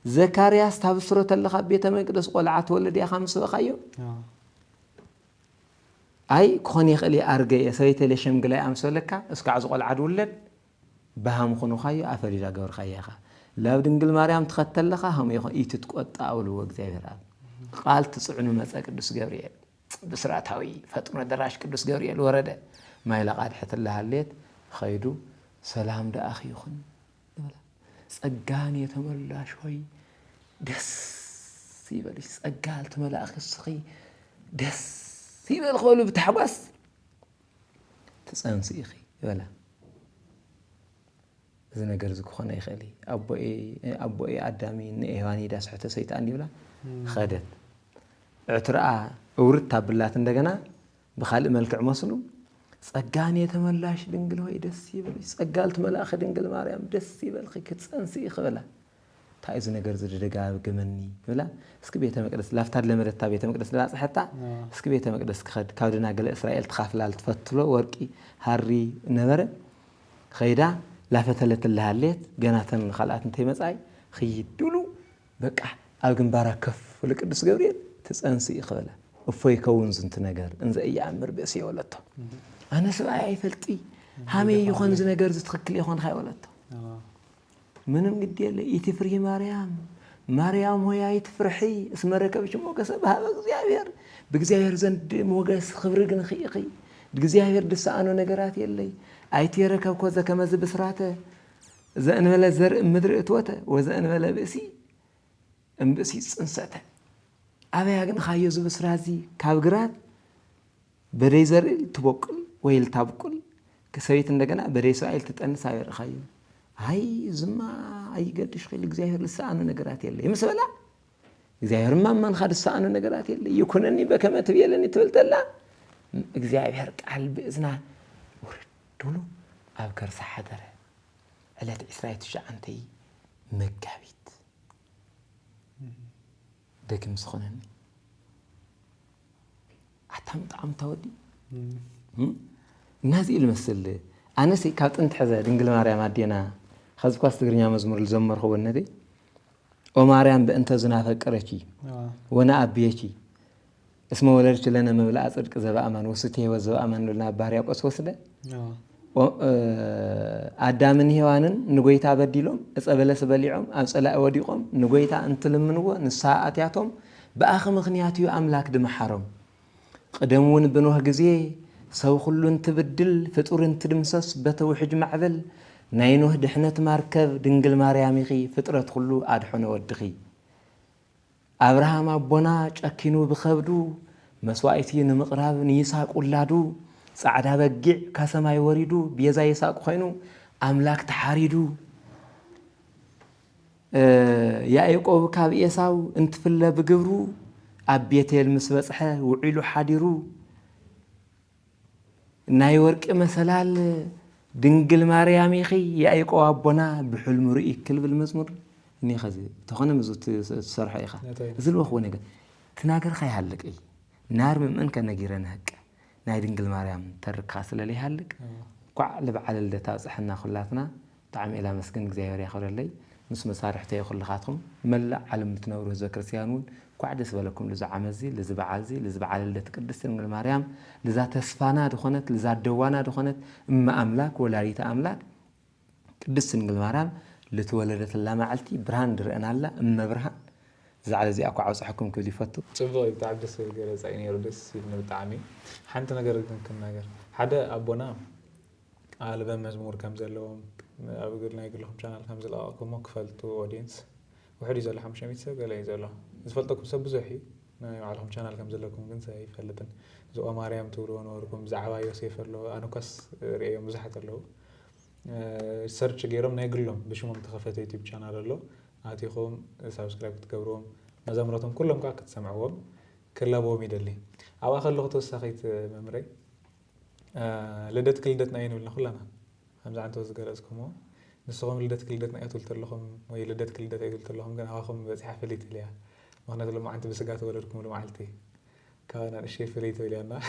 ዘካርያስ ታብስሮ ተለኻ ቤተ መቅደስ ቆልዓ ተወለደ ያ ኻምስ በኻዮ አይ ኮን ይኽእል አርገ የሰይተ ለሸምግላይ አምሰለካ እስካዕ ዝቆልዓ ድውለድ በሃም ኾኑ ኻዮ አፈሪዳ ገበር ኻያኻ ላብ ድንግል ማርያም ተኸተለኻ ሃም ይኹን ኢትትቆጣ አውልዎ እግዚአብሔር አብ ቃል ትጽዕኑ መጻ ቅዱስ ገብርኤል ብስራታዊ ፈጥኖ ደራሽ ቅዱስ ገብርኤል ወረደ ማይላ ቃድሐት ለሃሌት ኸይዱ ሰላም ዳአኺ ይኹን ጸጋን የተመላሽ ሆይ ደስ ይበልሽ ጸጋል ተመላእኺ ስኺ ደስ ይበል ኸሉ ብታሕጓስ ትጸንሲ ኢኺ ይበላ እዚ ነገር ዝኮነ ይኽእል አቦኤ አዳሚ ንኤዋን ሄዳ ስሕተ ሰይጣን ይብላ ኸደት ዕትራአ እውርት ታብላት እንደገና በኻልእ መልክዕ መስሉ ጸጋን የተመላሽ ድንግል ሆይ ደስ ይበልሽ ጸጋልት መልአኽ ድንግል ማርያም ደስ ይበልኺ ክትጸንሲ ይኽበላ ታይዝ ነገር ዝደጋብ ገመኒ ብላ እስኪ ቤተ መቅደስ ላፍታድ ለመደታ ቤተ መቅደስ ለባጽሐታ እስኪ ቤተ መቅደስ ክኸድ ካብድና ገለ እስራኤል ተኻፍላል ተፈትሎ ወርቂ ሃሪ ነበረ ኸይዳ ላፈተለት ለሃሌት ገናተን ኻልአት እንተ መጻይ ኺይድሉ በቃ ኣብ ግንባራ ከፍ ለቅዱስ ገብርኤል ትጸንሲ ይኽበላ እፎይ ከውን ዝንት ነገር እንዘ እያምር በሲ ወለቶ أنا سبعي فلتي هامي يخون زنجر زتخكل يخون خاي ولته منم قد يلا يتفرحي مريم هو يتفرحي اسم ركبش موقسبها بجزاير زند موقس خبرقن خيقي بجزاير دسانو نجرات يلي أيتي ركب كوزا كما زبسراته زأن ولا زر مدر اتوته وزأن ولا بسي بسي انساته أبي أجن خايو زبسرازي كابجرات بري زر تبقل ويل تابقل كسويت እንደገና በሬሳ አይል ተጠንሳ ይርኻዩ አይ ዝማ አይገድሽ ኸል እግዚአብሔር ልሳኑ ነገራት የለ ይመስበላ እግዚአብሔር ማማን ኻድ ልሳኑ ነገራት የለ ይኩነኒ በከመ ትብየለኒ ትብልተላ እግዚአብሔር ቃል በእዝና ወርዱሉ አብከር ሰሐደረ ዕለት እስራኤል ሻንተይ መጋቢት ደክም ስኾነኒ አታምጣም ተወዲ نازي المسل أنا سي كابت أنت حزة دينجل مريم عدينا خذ قاس تقرني مزمور الزمر هو النبي ومريم بأنت زنافة كرشي وأنا أبيشي اسمه ولرش لنا مبلغ أصدق كذا بأمان وستيه وزو أمان لنا باريا قص وسده آدمن هوانن نقويتا بديلهم أسأبلا سبليعهم أسألا أوديهم نقويتا أنت لمنوا نساء ياتهم بآخر مغنياتيو أملاك دم حرام قدمون بنوه جزيه سو خلون تبدل فطورن تدمسس بتوحج معبل ناينوه دحنت ماركب دنجل مريمي فطرت كله ادحونه ودخي ابراهام ابونا ጨኪኑ بخبدو መስዋዕቲ ንምቅራብ ንይስሐቅ ወላዱ ጻዕዳ በግዕ ከሰማይ ወሪዱ ቤዛ ይስሐቅ ኮይኑ አምላክ ተሐሪዱ ያዕቆብ ካብ ኤሳው እንትፍለ ብግብሩ ኣብ ቤቴል ምስ በጽሐ ውዒሉ ሓዲሩ ናይ ወርቂ መሰላል ድንግል ማርያም ኢኺ ያዕቆብ ኣቦና ብሕልሙ ርኢ ክልብል መዝሙር እኒ ኸዚ ተኾነ ምዙ ትሰርሖ ኢኻ ዝልወኽዎ ነገር ትናገርካ ይሃልቅ እዩ ናር ምእመን ከነጊረ ንህቅ ናይ ድንግል ማርያም ተርካ ስለለ ይሃልቅ ኳዕ ልበዓል ልደታ ፅሕና ኩላትና ብጣዕሚ ኢላ መስግን እግዚኣብሔር ያኽብረለይ ምስ መሳርሕተይ ኩልኻትኩም መላእ ዓለም ትነብሩ ህዝበ ክርስቲያን እውን ኳዕ ደስ በለኩም ልዛ ዓመት እዚ ልዚ በዓል እዚ ልዚ በዓል ልደት ቅድስት ድንግል ማርያም ልዛ ተስፋና ድኾነት ልዛ ደዋና ድኾነት እመ ኣምላክ ወላዲተ ኣምላክ ቅድስት ድንግል ማርያም ልትወለደትላ መዓልቲ ብርሃን ንሪአና ኣላ እመ ብርሃን زعل زي أكو عاوز أحكم كل يفتو. صبغي بتاع دس الجرس عيني ردس من بتاعمي. حنت نجار كم نجار. حدا أبونا على بام مزمور كم زلهم أبغى نيجي لهم channel كم زلا أكو مقفلتو audience. واحد يزال حمش ميت سو قال يزاله. إذا فلتكم سب زحي علىهم channel كم زلكم جنس هاي فلتن. زو أماريام تورون وركم زعوا يوسف له أنا كاس رأي مزحت له. سيرش جيرم نيجي لهم بشو منتخفات يوتيوب channel له. هاتيهم سبسكرايب تكبرهم مزامراتهم كلهم قاعد تسمعوهم كلابهم يدلي أو آخر لغة وساقيت ممري لدت كل دتنا ين ولا خلنا هم زعلت وزقر أسكمو نسقهم لدت كل دتنا قلت لهم وهي لدت كل دت قلت لهم كان هواهم بس حفلت ليها ما أنا لما أنت بسقات ولدكم ولا معلتي كان الشيء فريت ولا أنا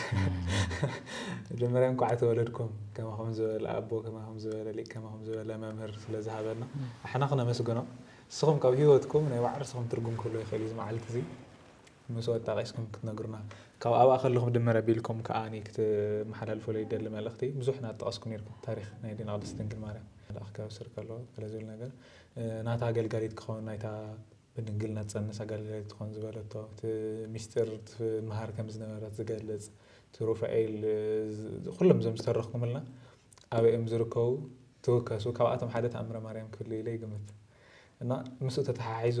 جمرين قاعد ولدكم كما هم زول أبو كما هم زول لي كما هم زول ممر لذهبنا إحنا خنا مسجنا سخم كوهيوتكم أنا وعرسهم ترجم كله يخليز مع التزي مسوى تغيسكم كنا قرنا كوا أو آخر لهم دمر بيلكم كأني كت محل الفولي دل ملختي مزوحنا تأسكن يركم تاريخ نايدين على استنقل مارا الأخ كاو سركلو على زول نجار ناتا قال قريت كون نايتا بنقلنا تسنس قال قريت كون زبالته مستر مهار كم زنمرات زقالز تروفائيل كلهم زي مسترخكم لنا أو إمزركو توكسو كواتهم حدث أمر مريم كل لي قمت እና ምስኡ ተተሓሒዙ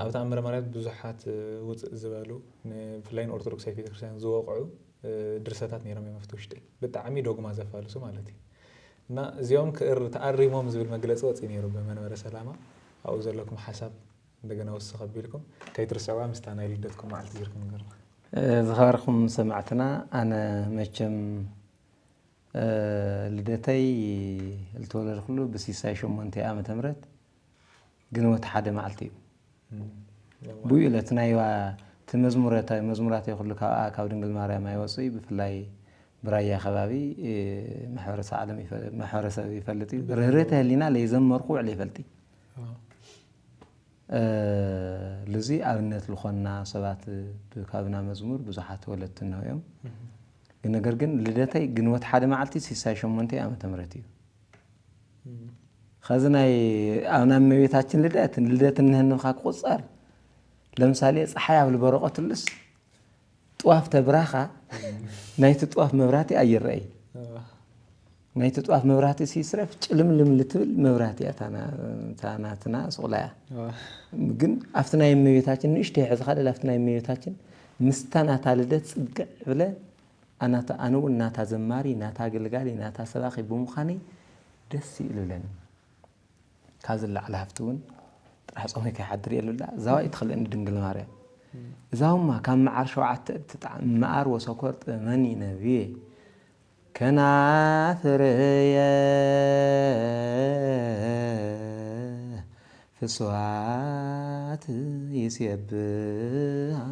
ኣብ ተኣምረ ማርያም ብዙሓት ውፅእ ዝበሉ ንፍላይን ኦርቶዶክሳዊ ቤተክርስትያን ዝወቕዑ ድርሰታት ነይሮም እዮም ኣብቲ ውሽጢ ብጣዕሚ ዶግማ ዘፋልሱ ማለት እዩ እና እዚኦም ተኣሪሞም ዝብል መግለፂ ወፂ ነይሩ ብመንበረ ሰላማ ኣብኡ ዘለኩም ሓሳብ እንደገና ወስኽ ኣቢልኩም ከይትርስዕዋ ምስታ ናይ ልደትኩም መዓልቲ ጌርኩም ንገርና ዝኸበርኩም ሰማዕትና ኣነ መቸም ልደተይ ልተወለድኩሉ ብሲሳይ 8 ዓመተ ምህረት ግንቦት ሓደ መዓልቲ እዩ ብኡ ዕለት ናይዋ መዝሙራት ይኹሉ ካብ ድንግል ማርያም ኣይወፅኡ ብፍላይ ብራያ ከባቢ ማሕበረሰብ ይፈልጥ እዩ ርህርህተ ህሊና ለይዘመርኩ ውዕለ ይፈልጥ ለዚ ኣብነት ልኾና ሰባት ካብና መዝሙር ብዙሓት ወለድቲ እንሆ እዮም ነገር ግን ልደተይ ግንቦት ሓደ መዓልቲ 68 ዓመተ ምህረት እዩ خزناي أنا ميتاችን ልደት እንህንኻ ቁጻር ለምሳሌ ፀሐይ ኣብ ልበረቀት ልስ ጧፍ ተብራኻ ናይቲ ጧፍ መብራቲ ኣይረአይ ናይቲ ጧፍ መብራቲ ሲስረፍ ጭልምልም ልትብል መብራቲ ታናትና ሶላያ ግን ኣፍትናይ መይታችን ንሽተ ሕዝኻ ለፍትናይ መይታችን ምስታናታ ልደት ጽግዕ ብለ ኣነ እናታ ዘማሪ ናታ አገልጋሊ ናታ ሰባኺ ብምዃኔ ደስ ይብለኒ كازل على هفتون راح صومي كحدري له زوايد خلينا دنقل ماريا زاهم ما كان معار شوعت معار وسكرت مني نبي كنا ثريا في صوات يسيبها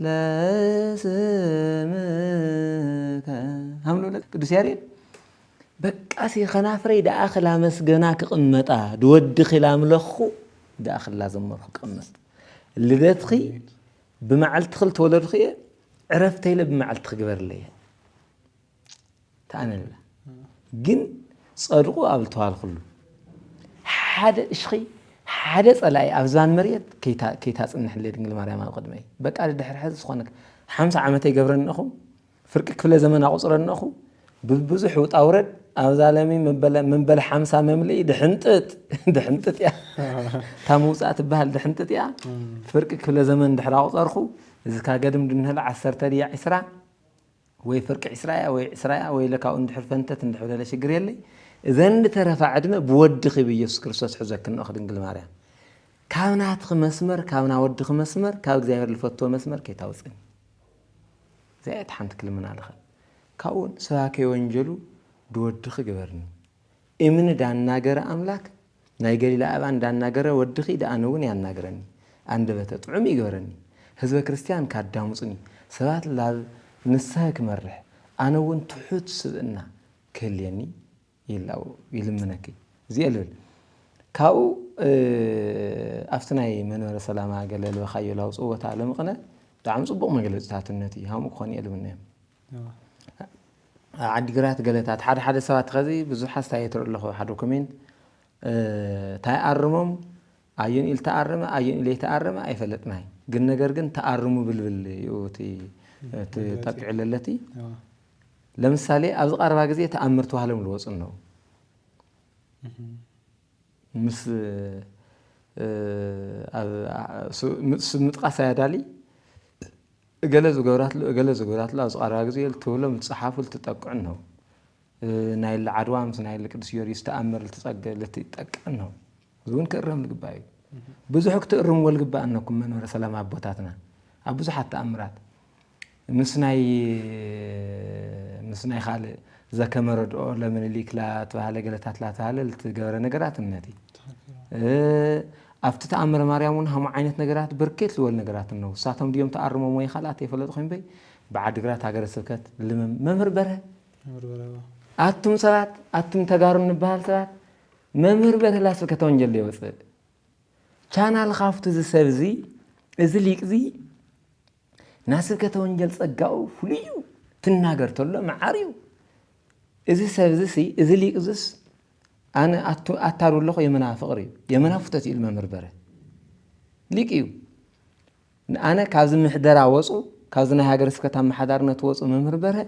لا سمك هملو لك قدس يارين بقاسي خنافري داخل مسجناك قمطا دود خلام لخو داخل لازم مرخ قمط اللي دتخي بمعلت خل تولدخي عرفتي له بمعلت خبر لي تعال لا جن صدقوا قبلتوال كله حدا اشخي حدا صلاي ابزان مريت كيتا صنح لي دنگل مريم قدمي بقى دحر حز خونك 50 عامتي جبرنخو فرق كفل زمن اقصرنخو ببزح وط اورد أوزالمي من بل 50 مملئ دحنطت يا تاموصات بهال دحنطت يا فرق كل زمن دحرا قصرخو اذا كاقدم دنهل 10 ديا 10 وي فرق 10 وي لكاو اندحر فنتت اندحر ولا شجر يلي اذا ترفع عدمه بودخي بيسوع كريستوس حزك ناخذ دنجل ماريام ካብናትኽ መስመር ካብና ወድኽ መስመር ካብ እግዚአብሔር ልፈትዎ መስመር ከይታውፅን ዘያት ሓንቲ ክልምና ኣለኸ ካብኡን ሰባከይ ወንጀሉ ድወድኽ ግበርኒ እምን ዳናገረ ኣምላክ ናይ ገሊላ ኣባ እንዳናገረ ወድኺ ዳኣነ እውን ያናገረኒ አንደበተ ጥዑም ይግበረኒ ህዝበ ክርስቲያን ካዳሙፅኒ ሰባት ላብ ንስሐ ክመርሕ ኣነ እውን ትሑት ስብእና ክህልየኒ ይልምነኪ እዚኣ ልብል ካብኡ ኣብቲ ናይ መንበረ ሰላማ ገለ ልበኻዮ ላውፅኡ ቦታ ለምቕነ ብጣዕሚ ፅቡቕ መግለፂታት እዩ ሃምኡ ክኾን እየ ልብና እዮም ዓዲግራት ገለታት ሓደ ሰባት ኸዚ ብዙሕ ኣስተያየት ትርኢ ኣለኹ ሓደ ኮሜንት እንታይ ኣርሞም ኣየን ኢል ተኣረመ ኣየን ኢለ ተኣረመ ኣይፈለጥናይ ግን ነገር ግን ተኣርሙ ብልብል እዩ ትጠቅዕለለቲ ለምሳሌ ኣብዚ ቀረባ ግዜ ተኣምር ተባሂሎም ዝወፁ ነው ምስ ምጥቃስ ኣያዳሊ ገለ ዝገበራትሉ ኣብዚ ቀረባ ግዜ ትብሎም ዝፀሓፉ ልትጠቅዑ ነው ናይ ዓድዋ ምስ ናይ ቅዱስ ጊዮርጊስ ተኣምር ልትጠቅዕ ነው እውን ክእረም ዝግባእ እዩ ብዙሕ ክትእርምዎ ዝግባእ እነኩም መንበረ ሰላማ ኣቦታትና ኣብ ብዙሓት ተኣምራት ምስ ናይ ካልእ ዘከመረድኦ ለምንሊክ ላተባሃለ ገለታት ላተባሃለ ልትገበረ ነገራት እምነቲ ኣብቲ ተኣምረ ማርያም እውን ሃሙ ዓይነት ነገራት ብርኬት ዝበሉ ነገራት ነው ሳቶም ድዮም ተኣርሞም ወይ ካልኣት የፈለጡ ኮይን በይ ብዓዲግራት ሃገረ ስብከት መምህር በርሀ ኣቱም ሰባት ኣቱም ተጋሩ እንበሃል ሰባት መምህር በርሀ ላ ስብከተ ወንጀል ይወፅእ ቻናል ካፍቱ ዝሰብ እዚ ሊቅ እዚ ና ስብከተ ወንጀል ፀጋኡ ፍሉዩ ትናገር ተሎ መዓርዩ እዚ ሰብ እዚ ሊቅ ዝስ ኣነ ኣታሩ ኣለኹ የመና ፍቕሪ እዩ የመና ፍተት ኢሉ መምህር በርሀ ሊቅ እዩ ኣነ ካብዚ ምሕደራ ወፁ ካብዚ ናይ ሃገረ ስብከት ኣመሓዳርነት ወፁ መምህር በርሀ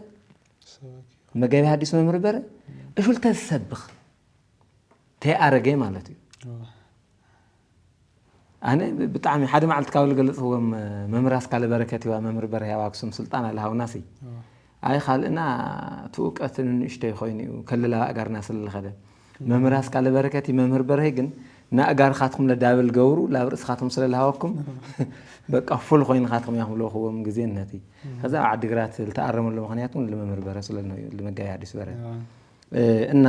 መጋቢ ሐዲስ መምህር በርሀ እሹል ተዝሰብኽ ተይኣረገ ማለት እዩ ኣነ ብጣዕሚ ሓደ መዓልቲ ካብ ዝገለፅዎም መምህራስ ካለ በረከት ይዋ መምህር በርሀ ኣብ ኣክሱም ስልጣን ኣለሃውናሲ ኣይ ካልእና ትውቀትን ንእሽተይ ኮይኑ እዩ ከለላ ኣጋርና ስለልኸደ መምህራስ ካለ በረከት መምህር በርሀ ግን ንኣጋርኻትኩም ለዳብል ገብሩ ላብ ርእስኻትኩም ስለልሃወኩም በቃ ፉል ኮይንኻትኩም ያኽምለኽዎም ግዜ ነቲ ከዛ ዓዲግራት ዝተኣረመሉ ምክንያቱም ለመምህር በርሀ ስለልነው ለመጋቢ ሐዲስ በርሀ እና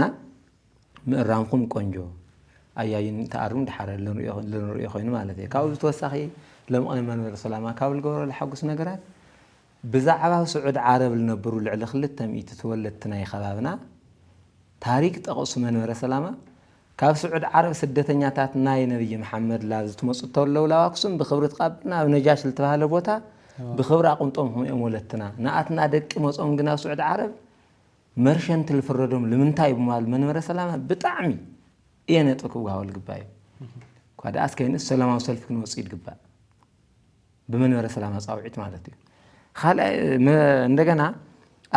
ምእራምኩም ቆንጆ ኣያይን ተኣርሙ ድሓረ ልንሪኦ ኮይኑ ማለት እዩ ካብኡ ዝተወሳኺ ለምቕነ መንበረ ሰላማ ካብ ዝገበሮ ዝሓጉስ ነገራት ብዛዕባ ስዑድ ዓረብ ዝነበሩ ልዕሊ 200 ተወለድቲ ናይ ከባብና ታሪክ ጠቕሱ መንበረ ሰላማ ካብ ስዑድ ዓረብ ስደተኛታት ናይ ነብይ መሐመድ ላብ ዝትመፁ ተለው ላብ ኣክሱም ብክብሪ ተቐብልና ኣብ ነጃሽ ዝተባሃለ ቦታ ብክብሪ ኣቁምጦም እዮም ወለድትና ንኣትና ደቂ መፆም ግን ኣብ ስዑድ ዓረብ መርሸንቲ ዝፍረዶም ንምንታይ ብምባል መንበረ ሰላማ ብጣዕሚ እየ ነጥብ ክወሃቦ ዝግባእ እዩ እኳ ደኣስ ከይንስ ሰላማዊ ሰልፊ ክንወፅእ ይግባእ ብመንበረ ሰላማ ፃውዒት ማለት እዩ ካልእ እንደገና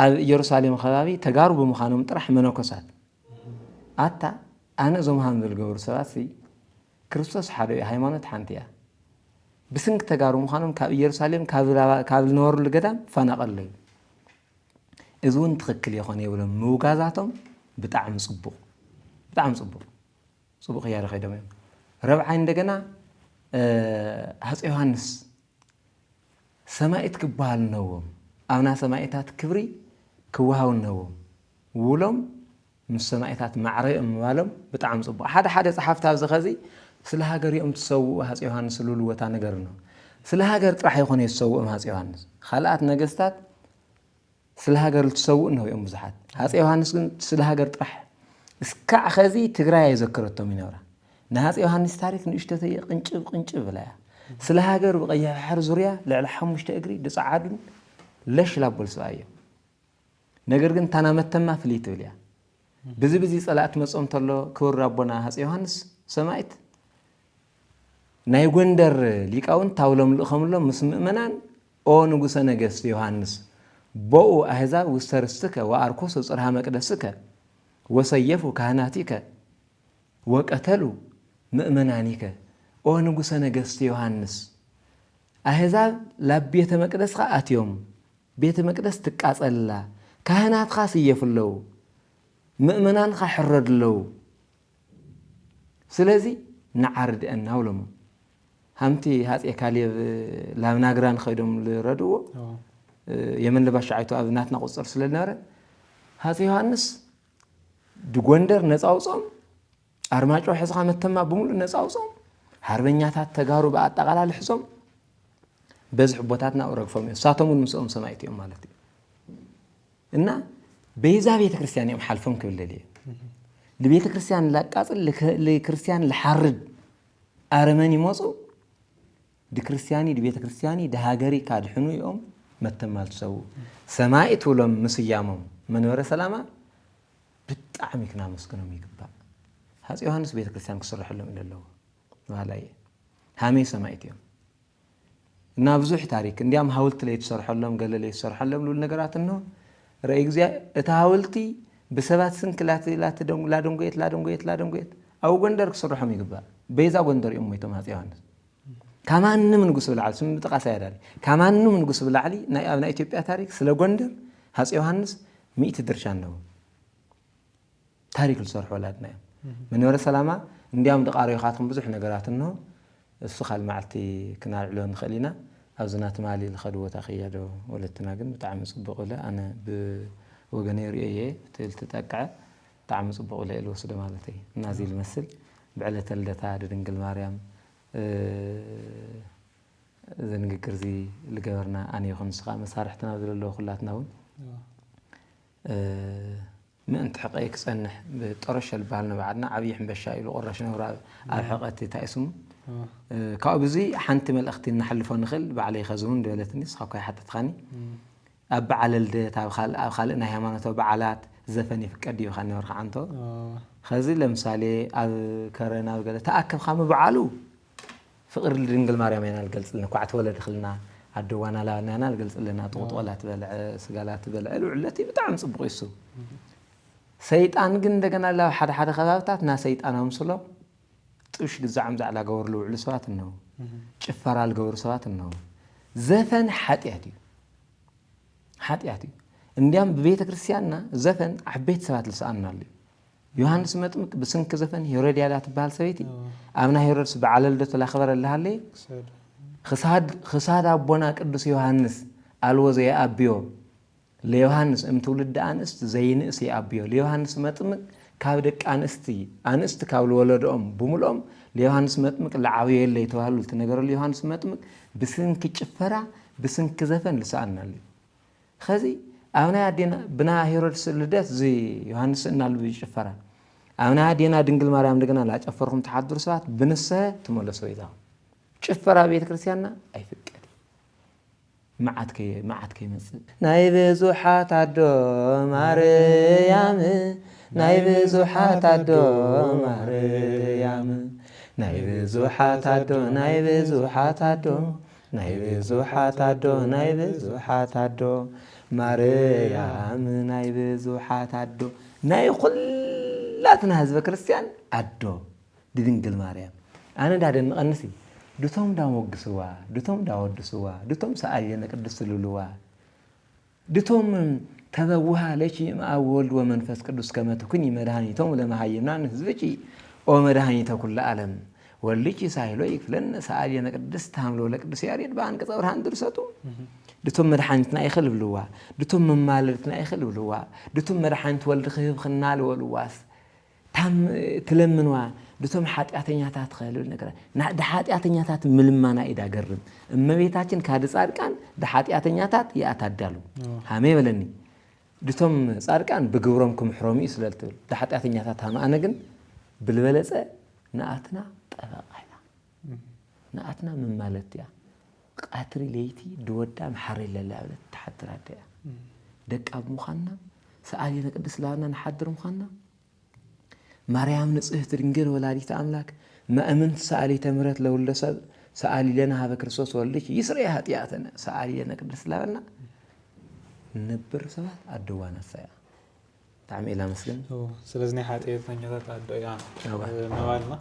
ኣብ ኢየሩሳሌም ከባቢ ተጋሩ ብምዃኖም ጥራሕ መነኮሳት ኣታ ኣነ እዞም ሃም ዝገበሩ ሰባት ክርስቶስ ሓደ እዩ ሃይማኖት ሓንቲ እያ ብስንኪ ተጋሩ ምዃኖም ካብ ኢየሩሳሌም ካብ ዝነበሩሉ ገዳም ፈናቐሉ እዩ እዚ እውን ትኽክል ይኾነ የብሎም ምውጋዛቶም ብጣዕሚ ፅቡቕ እያደ ኸይዶም እዮም ረብዓይ እንደገና ሃፀይ ዮሃንስ ሰማይት ክበሃል ነዎም ኣብና ሰማይታት ክብሪ ክወሃው ነዎም ውሎም ምስ ሰማይታት ማዕረዮም ምባሎም ብጣዕሚ ፅቡቕ ሓደ ፀሓፍቲ ኣብዚ ኸዚ ስለ ሃገር እዮም ትሰውኡ ሃፀይ ዮሃንስ ልውልወታ ነገር ነው ስለ ሃገር ጥራሕ ይኾነ ዝሰውኦም ሃፀይ ዮሃንስ ካልኣት ነገስታት ስለ ሃገር ትሰውኡ ነው እዮም ብዙሓት ሃፀይ ዮሃንስ ግን ስለ ሃገር ጥራሕ እስካዕ ኸዚ ትግራይ ኣይዘክረቶም ይነብራ ንሃፀይ ዮሃንስ ታሪክ ንእሽተተይ ቅንጭብ ብላያ ስለ ሃገር ብቀይሕ ባሕሪ ዙርያ ልዕሊ 5 እግሪ ድፀዓዱን ለሽ ላቦል ሰብኣ እዮም ነገር ግን ታናመተማ ፍልይ ትብል እያ ብዚ ፀላእት መፆም ተሎ ክብሪ ኣቦና ሃፀይ ዮሃንስ ሰማይት ናይ ጎንደር ሊቃውንት ታውሎም ልእኸምሎም ምስ ምእመናን ኦ ንጉሰ ነገስት ዮሃንስ ቦኡ ኣህዛብ ውስተ ርስትከ ወኣርኮሱ ፅርሃ መቅደስከ ወሰየፉ ካህናቲከ ወቀተሉ ምእመናኒከ ኦ ንጉሰ ነገስት ዮሃንስ ኣህዛብ ላብ ቤተ መቅደስካ ኣትዮም ቤተ መቅደስ ትቃፀልላ ካህናትካ ስየፍለው ምእመናንካ ሕረድለው ስለዚ ንዓርድአና ውሎሞ همتي هاتي كاليب لامناغران خيدهم لردو يمن لباشعيتو أبناتنا قصر سلنارة هاتي يوحنس دغوندر نصاوصم أرماجو حزقا متما بمول نصاوصم حربኛታት ተጋሩ በአጠቃላይ ሕሶም በዝሕ ቦታትና ወረግፎም ሳቶሙን ምስኦም ሰማይቲኦም ማለት እዩ እና በይዛ ቤተ ክርስቲያን እዮም ሓልፎም ክብለል እዩ ለቤተ ክርስቲያን ላቃጽል ለክርስቲያን ለሐርድ አረመን ይሞጹ ለክርስቲያኒ ለቤተ ክርስቲያኒ ለሃገሪ ካድሕኑ እዮም መተማልሰው ሰማይት ወሎም ምስያሞም መንበረ ሰላማ ብጣዕሚ ክና መስከኖም ይግባ ሃጽ ዮሐንስ ቤተ ክርስቲያን ክስርሕሎም ኢለለው ዋላይ ሃሜ ሰማይቲዮም እና ብዙሕ ታሪክ እንዲያም ሐውልት ላይ ተሰርሐሎም ገለለ ተሰርሐሎም ሉል ነገራት ነው ረይ ግዜ እታ ሐውልቲ በሰባት ስንክላት ላደንጎየት አው ጎንደር ክስርሖም ይግባ በይዛ ጎንደር እዮም ሞይቶም ሃጽ ዮሐንስ ከማንም ንጉስ ብላል ስም ተቃሳ ያዳል ከማንም ንጉስ ብላሊ ናይ አብና ኢትዮጵያ ታሪክ ስለ ጎንደር ሃጽ ዮሐንስ 100 ድርሻ ነው ታሪክ ልሰርሖ ላድና መንበረ ሰላማ እንዲያም ደቃሪው ኻትኩም ብዙሕ ነገራት ነው እሱ ኻል ማዕልቲ ክናልዕሎን ኸሊና አብዝናት ማሊ ለኸድወታ ኸያዶ ወለትና ግን በጣም ጽብቁለ አነ በወገኔ ሪኤ ተልተጠቀዐ በጣም ጽብቁለ ለወስደ ማለተይ እናዚ ልመስል بعلة الدتا ድንግል ማርያም ዘንግግር ዚ ለገበርና አን ይኹን ስኻ መሳርሕትና ዘለው ሁላትናውን من تحقيق صنح بطرش البالنا بعدنا عبي حنبشا إلى قرشنا ورا الحقت تايسم كابزي حنت ملختي نحلفون نخل بعلي خزون دولتني صحكوا حتى تخاني أب على الدت أو خالقنا هيمانته بعلات زفني في كدي وخاني ورخ عنده خزي لمثالي الكرنا وقال تأكل خام بعلو فقر الدنجل مريم هنا الجلس لنا كعت ولد دخلنا عدوانا لا هنا الجلس لنا طوط ولا تبلع سجالات تبلع العلتي بتعم صبغ يسو سيطان ግን እንደገና ለሐደ ሐደ ኸባብታት ና ሰይጣናም ስለ ጥሽ ግዛም ዛዕላ ገወር ለውል ሰዋት ነው ጭፈራል ገወር ሰዋት ነው ዘፈን ኃጢአት እንዲያም በቤተ ክርስቲያንና ዘፈን አቤት ሰዋት ልሳናል ዮሐንስ መጥምቅ በስንክ ዘፈን ሄሮድያዳ ተባል ሰቤቲ አብና ሄሮድስ በዓለልደቱ ላኸበረልሃለ خساد አቦና ቅዱስ ዮሐንስ አልወዘ ያአብዮ ለዮሐንስ እምትውልድ አንስት ዘይንስ ያአብዮ ለዮሐንስ መጥምቅ ካብ ደቅ አንስት ካብ ወለዶም ብሙሎም ለዮሐንስ መጥምቅ ለዓብየ ለይተዋሉ ተነገረ ለዮሐንስ መጥምቅ በስንክ ጭፈራ በስንክ ዘፈን ልሳናል ኸዚ አብና ያዲና ብና ሄሮድስ ልደት ዚ ዮሐንስ እናል ቢጭፈራ አብና ያዲና ድንግል ማርያም እንደገና ላጨፈርኩም ተሐድሩ ሰዓት ብንሰ ተመለሰው ይዛ ጭፈራ ቤተ ክርስቲያንና አይፍቀድ معتك يمس نايبزو حات عدو مريم نايبزو حات عدو مريم نايبزو حات عدو نايبزو حات عدو نايبزو حات عدو نايبزو حات عدو مريم نايبزو حات عدو ناي كلاتنا حزب كريستيان عدو دينجل مريم انا دادن مقنسي دوتهم داوغسوا دوتهم داودسوا دوتهم ساينا قدس لولوا دوتهم تبوها لشي ما ولد ومنفس قدس كما تكوني مدهانيتهم لما هينا حزبي او مدهانيته كل عالم ولكي سايلو يكفلن ساينا قدس تاملو لقدس ياريد بانقص ورهان درساتو دوتهم مدحانيتنا يخل بلوا دوتهم ممالتنا يخل بلوا دوتهم مدحانيت ولد خيب خنال ولواس تام تلمنوا دوتهم ኃጢአተኛታት ኸሉ ነገር ና ኃጢአተኛታት ምልማና ይዳገርም እመቤታችን ካደ ጻድቃን ኃጢአተኛታት ያታዳሉ ሃሜ በለኒ دوتهم ጻድቃን በግብሮምኩም ሕሮሚ ስለልት ኃጢአተኛታት ሃማነ ግን ብልበለጸ ናአትና ጠበቃይና ናአትና ምን ማለት ያ ቃትሪ ለይቲ ድወዳ መሐሪ ለላብለ ተሐድራደያ ደቃብ ሙኻና ሰአሊ ለቅድስ ላና ነሐድር ሙኻና ማርያም ንጽሕት ድንግል ወላዲተ አምላክ ማእምን ሰአሊ ተምረት ለወለሰብ ሰአሊ ለና ሀበ ክርስቶስ ወልድኪ ይስረይ ኃጢአተነ ሰአሊ ለና ቅድስ ላና ነብር ሰባት አድዋና ሳያ تعميلا مسلم ስለዚህ ኃጢአተኛታት አድያ ነዋልና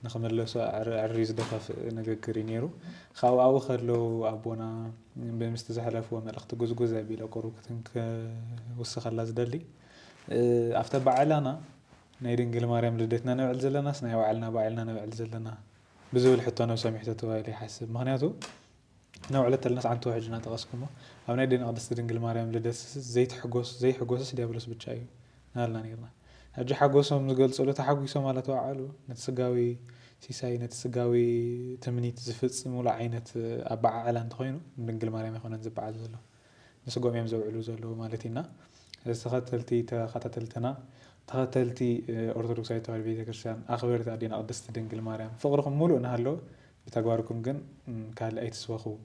نخملو عريز دفع نجكر ينيرو خاو أو خلو أبونا بمستزحلف وملخت جوز بيلا كروكتنك وسخلاص دلي أفتبع علنا نيرين قل مريم لدتنا نوعل زلنا سنا وعلنا بعلنا نوعل زلنا بزول حتى أنا سامحته توالي حسب مهنياته نوع لت الناس عن توحجنا تقصكمه أو نادين قدس دينجل مريم لدس زي حجوس ديابلوس بتشايو نالنا نيرنا هجي حجوسهم نقول سؤال تحجوسهم على توعلو نتسقاوي سيساي نتسقاوي تمنيت زفت مولا عينة أبع على انتخينه دينجل مريم يخون نزبع زلو نسقاوم يمزو علو زلو مالتينا تختلتي أرثوذكسية توالي بيت كريستيان أخبرت أدينا قدس دينجل مريم فقركم مولو نهلو بتجواركم جن كهل أي تسوقوا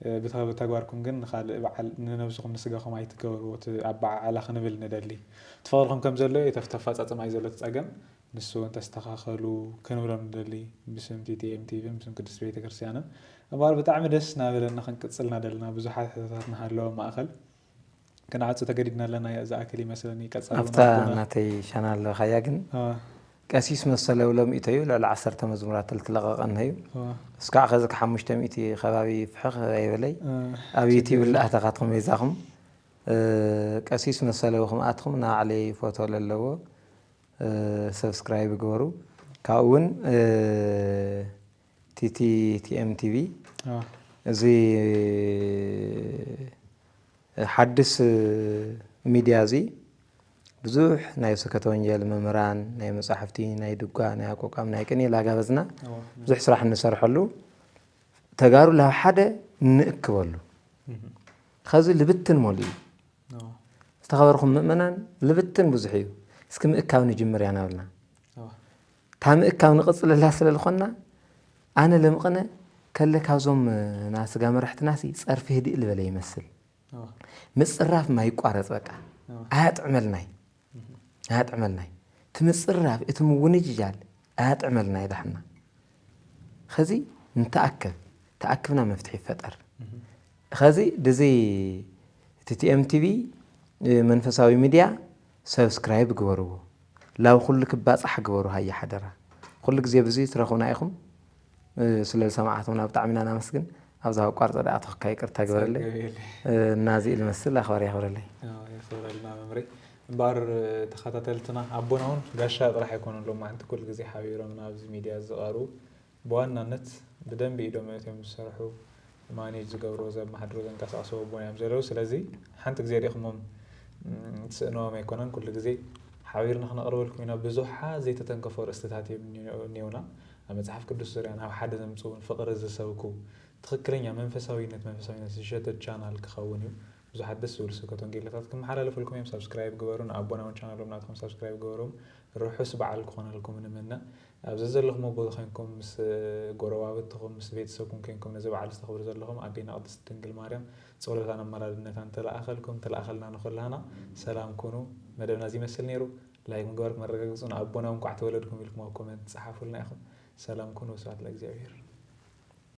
بتجواركم جن خال بعل ننوزكم نسجاكم أي تجور وتعبع على خنبل ندلي تفضلكم كم زلة تفتفات أتما يزلة تأجن نسوا أنت استخاخلوا كانوا لهم ندلي بسم TTM بسم كدس بيت كريستيانا أبغى بتعمل دسنا بلنا خن كتسلنا دلنا بزحات حدثنا هلو ما أخل كان عاد تجديدنا لنا يا زاكلي مثلا يكسر أفتح ناتي شانال خياجن كاسيس مسألة ولم يتيو لا عصرت مزمرات التلقى عنهيو اسكع خزك حمشت ميتي خبابي فحخ يبلي أبيتي بالله اعتقادكم يزاهم كاسيس مسألة وهم أتهم نا علي فوتو للو سبسكرايب جورو كاون TTM TV زي حدث ميديا زي بزوح ناي سكت ونجال ممران ناي مصحفتي ناي دقا ناي قوقام ناي كني لا غابزنا بزوح صراحه نسرحلو تغارو لا حدا نكبلو خازي لبتن مولي استخبركم مؤمنان لبتن بزحيو اسكم اكاو نجمر يعني ولنا تام اكاو نقصل الله سلال خنا انا لمقنه كله كازوم ناس غا مرحت ناسي صرف هدي اللي بلا يمثل مصراف ما يقارص بقى اطعملناي اطعملناي تمصراف اتمونججال اطعملناي دحنا خزي تاكبنا مفتاح يفطر خزي دزي TTM TV منفساوي ميديا سبسكرايب غورو لاو كلك باصح غورو هيا حدره كل غزي بزي ترخونا ايكم سلال سماعتنا بتعمينا انا مسكن ابزاو قارص داعتو كايقر تاغبرلي نازي المسل اخبار يخبرلي يخبرلنا ممري بار تخاتلتنا عبوناون غاشا راح يكون لهم انت كل غزي حبيرهم نابز ميديا زقارو بوانانت بدن بيدوم يتم يسرحوا مانيج زغورو زب ما حدرو زنقاساسو بونيام زلو سلازي حنت غزي ريخمم تسنو ما يكونن كل غزي حبيرنا خنا قرب لكم بزوحا زي تتنكفور استتاتي نيونا مصحف ቅዱስ ዙሪያን ኣብ ሓደ ዘምጽውን ፍቅር ዝሰብኩ ትክክለኛ መንፈሳዊነት ዝሸተ ቻናል ክኸውን እዩ ብዙሓት ደስ ዝብሉ ስብከት ወንጌላታት ክመሓላለፉልኩም እዮም ሰብስክራይብ ግበሩን ኣቦናውን ቻናሎም ናትኩም ሰብስክራይብ ግበሩም ርሑስ በዓል ክኾነልኩም ንምነ ኣብዚ ዘለኹም ቦታ ኮይንኩም ምስ ጎረባብትኩም ምስ ቤተሰብኩም ኮይንኩም ነዚ በዓል ዝተኽብሩ ዘለኹም ኣዴና ቅድስት ድንግል ማርያም ጸሎታን ኣማላድነታን ተለኣኸልና ንኹላና ሰላም ኩኑ መደብና ዝመስል ነይሩ ላይክ ምግባር መረጋገጹን ኣቦናውን ቋዕ ተወለድኩም ኢልኩም ኣብ ኮሜንት ጻሓፉልና ኢኹም سلام كونوا سعد الأجزائر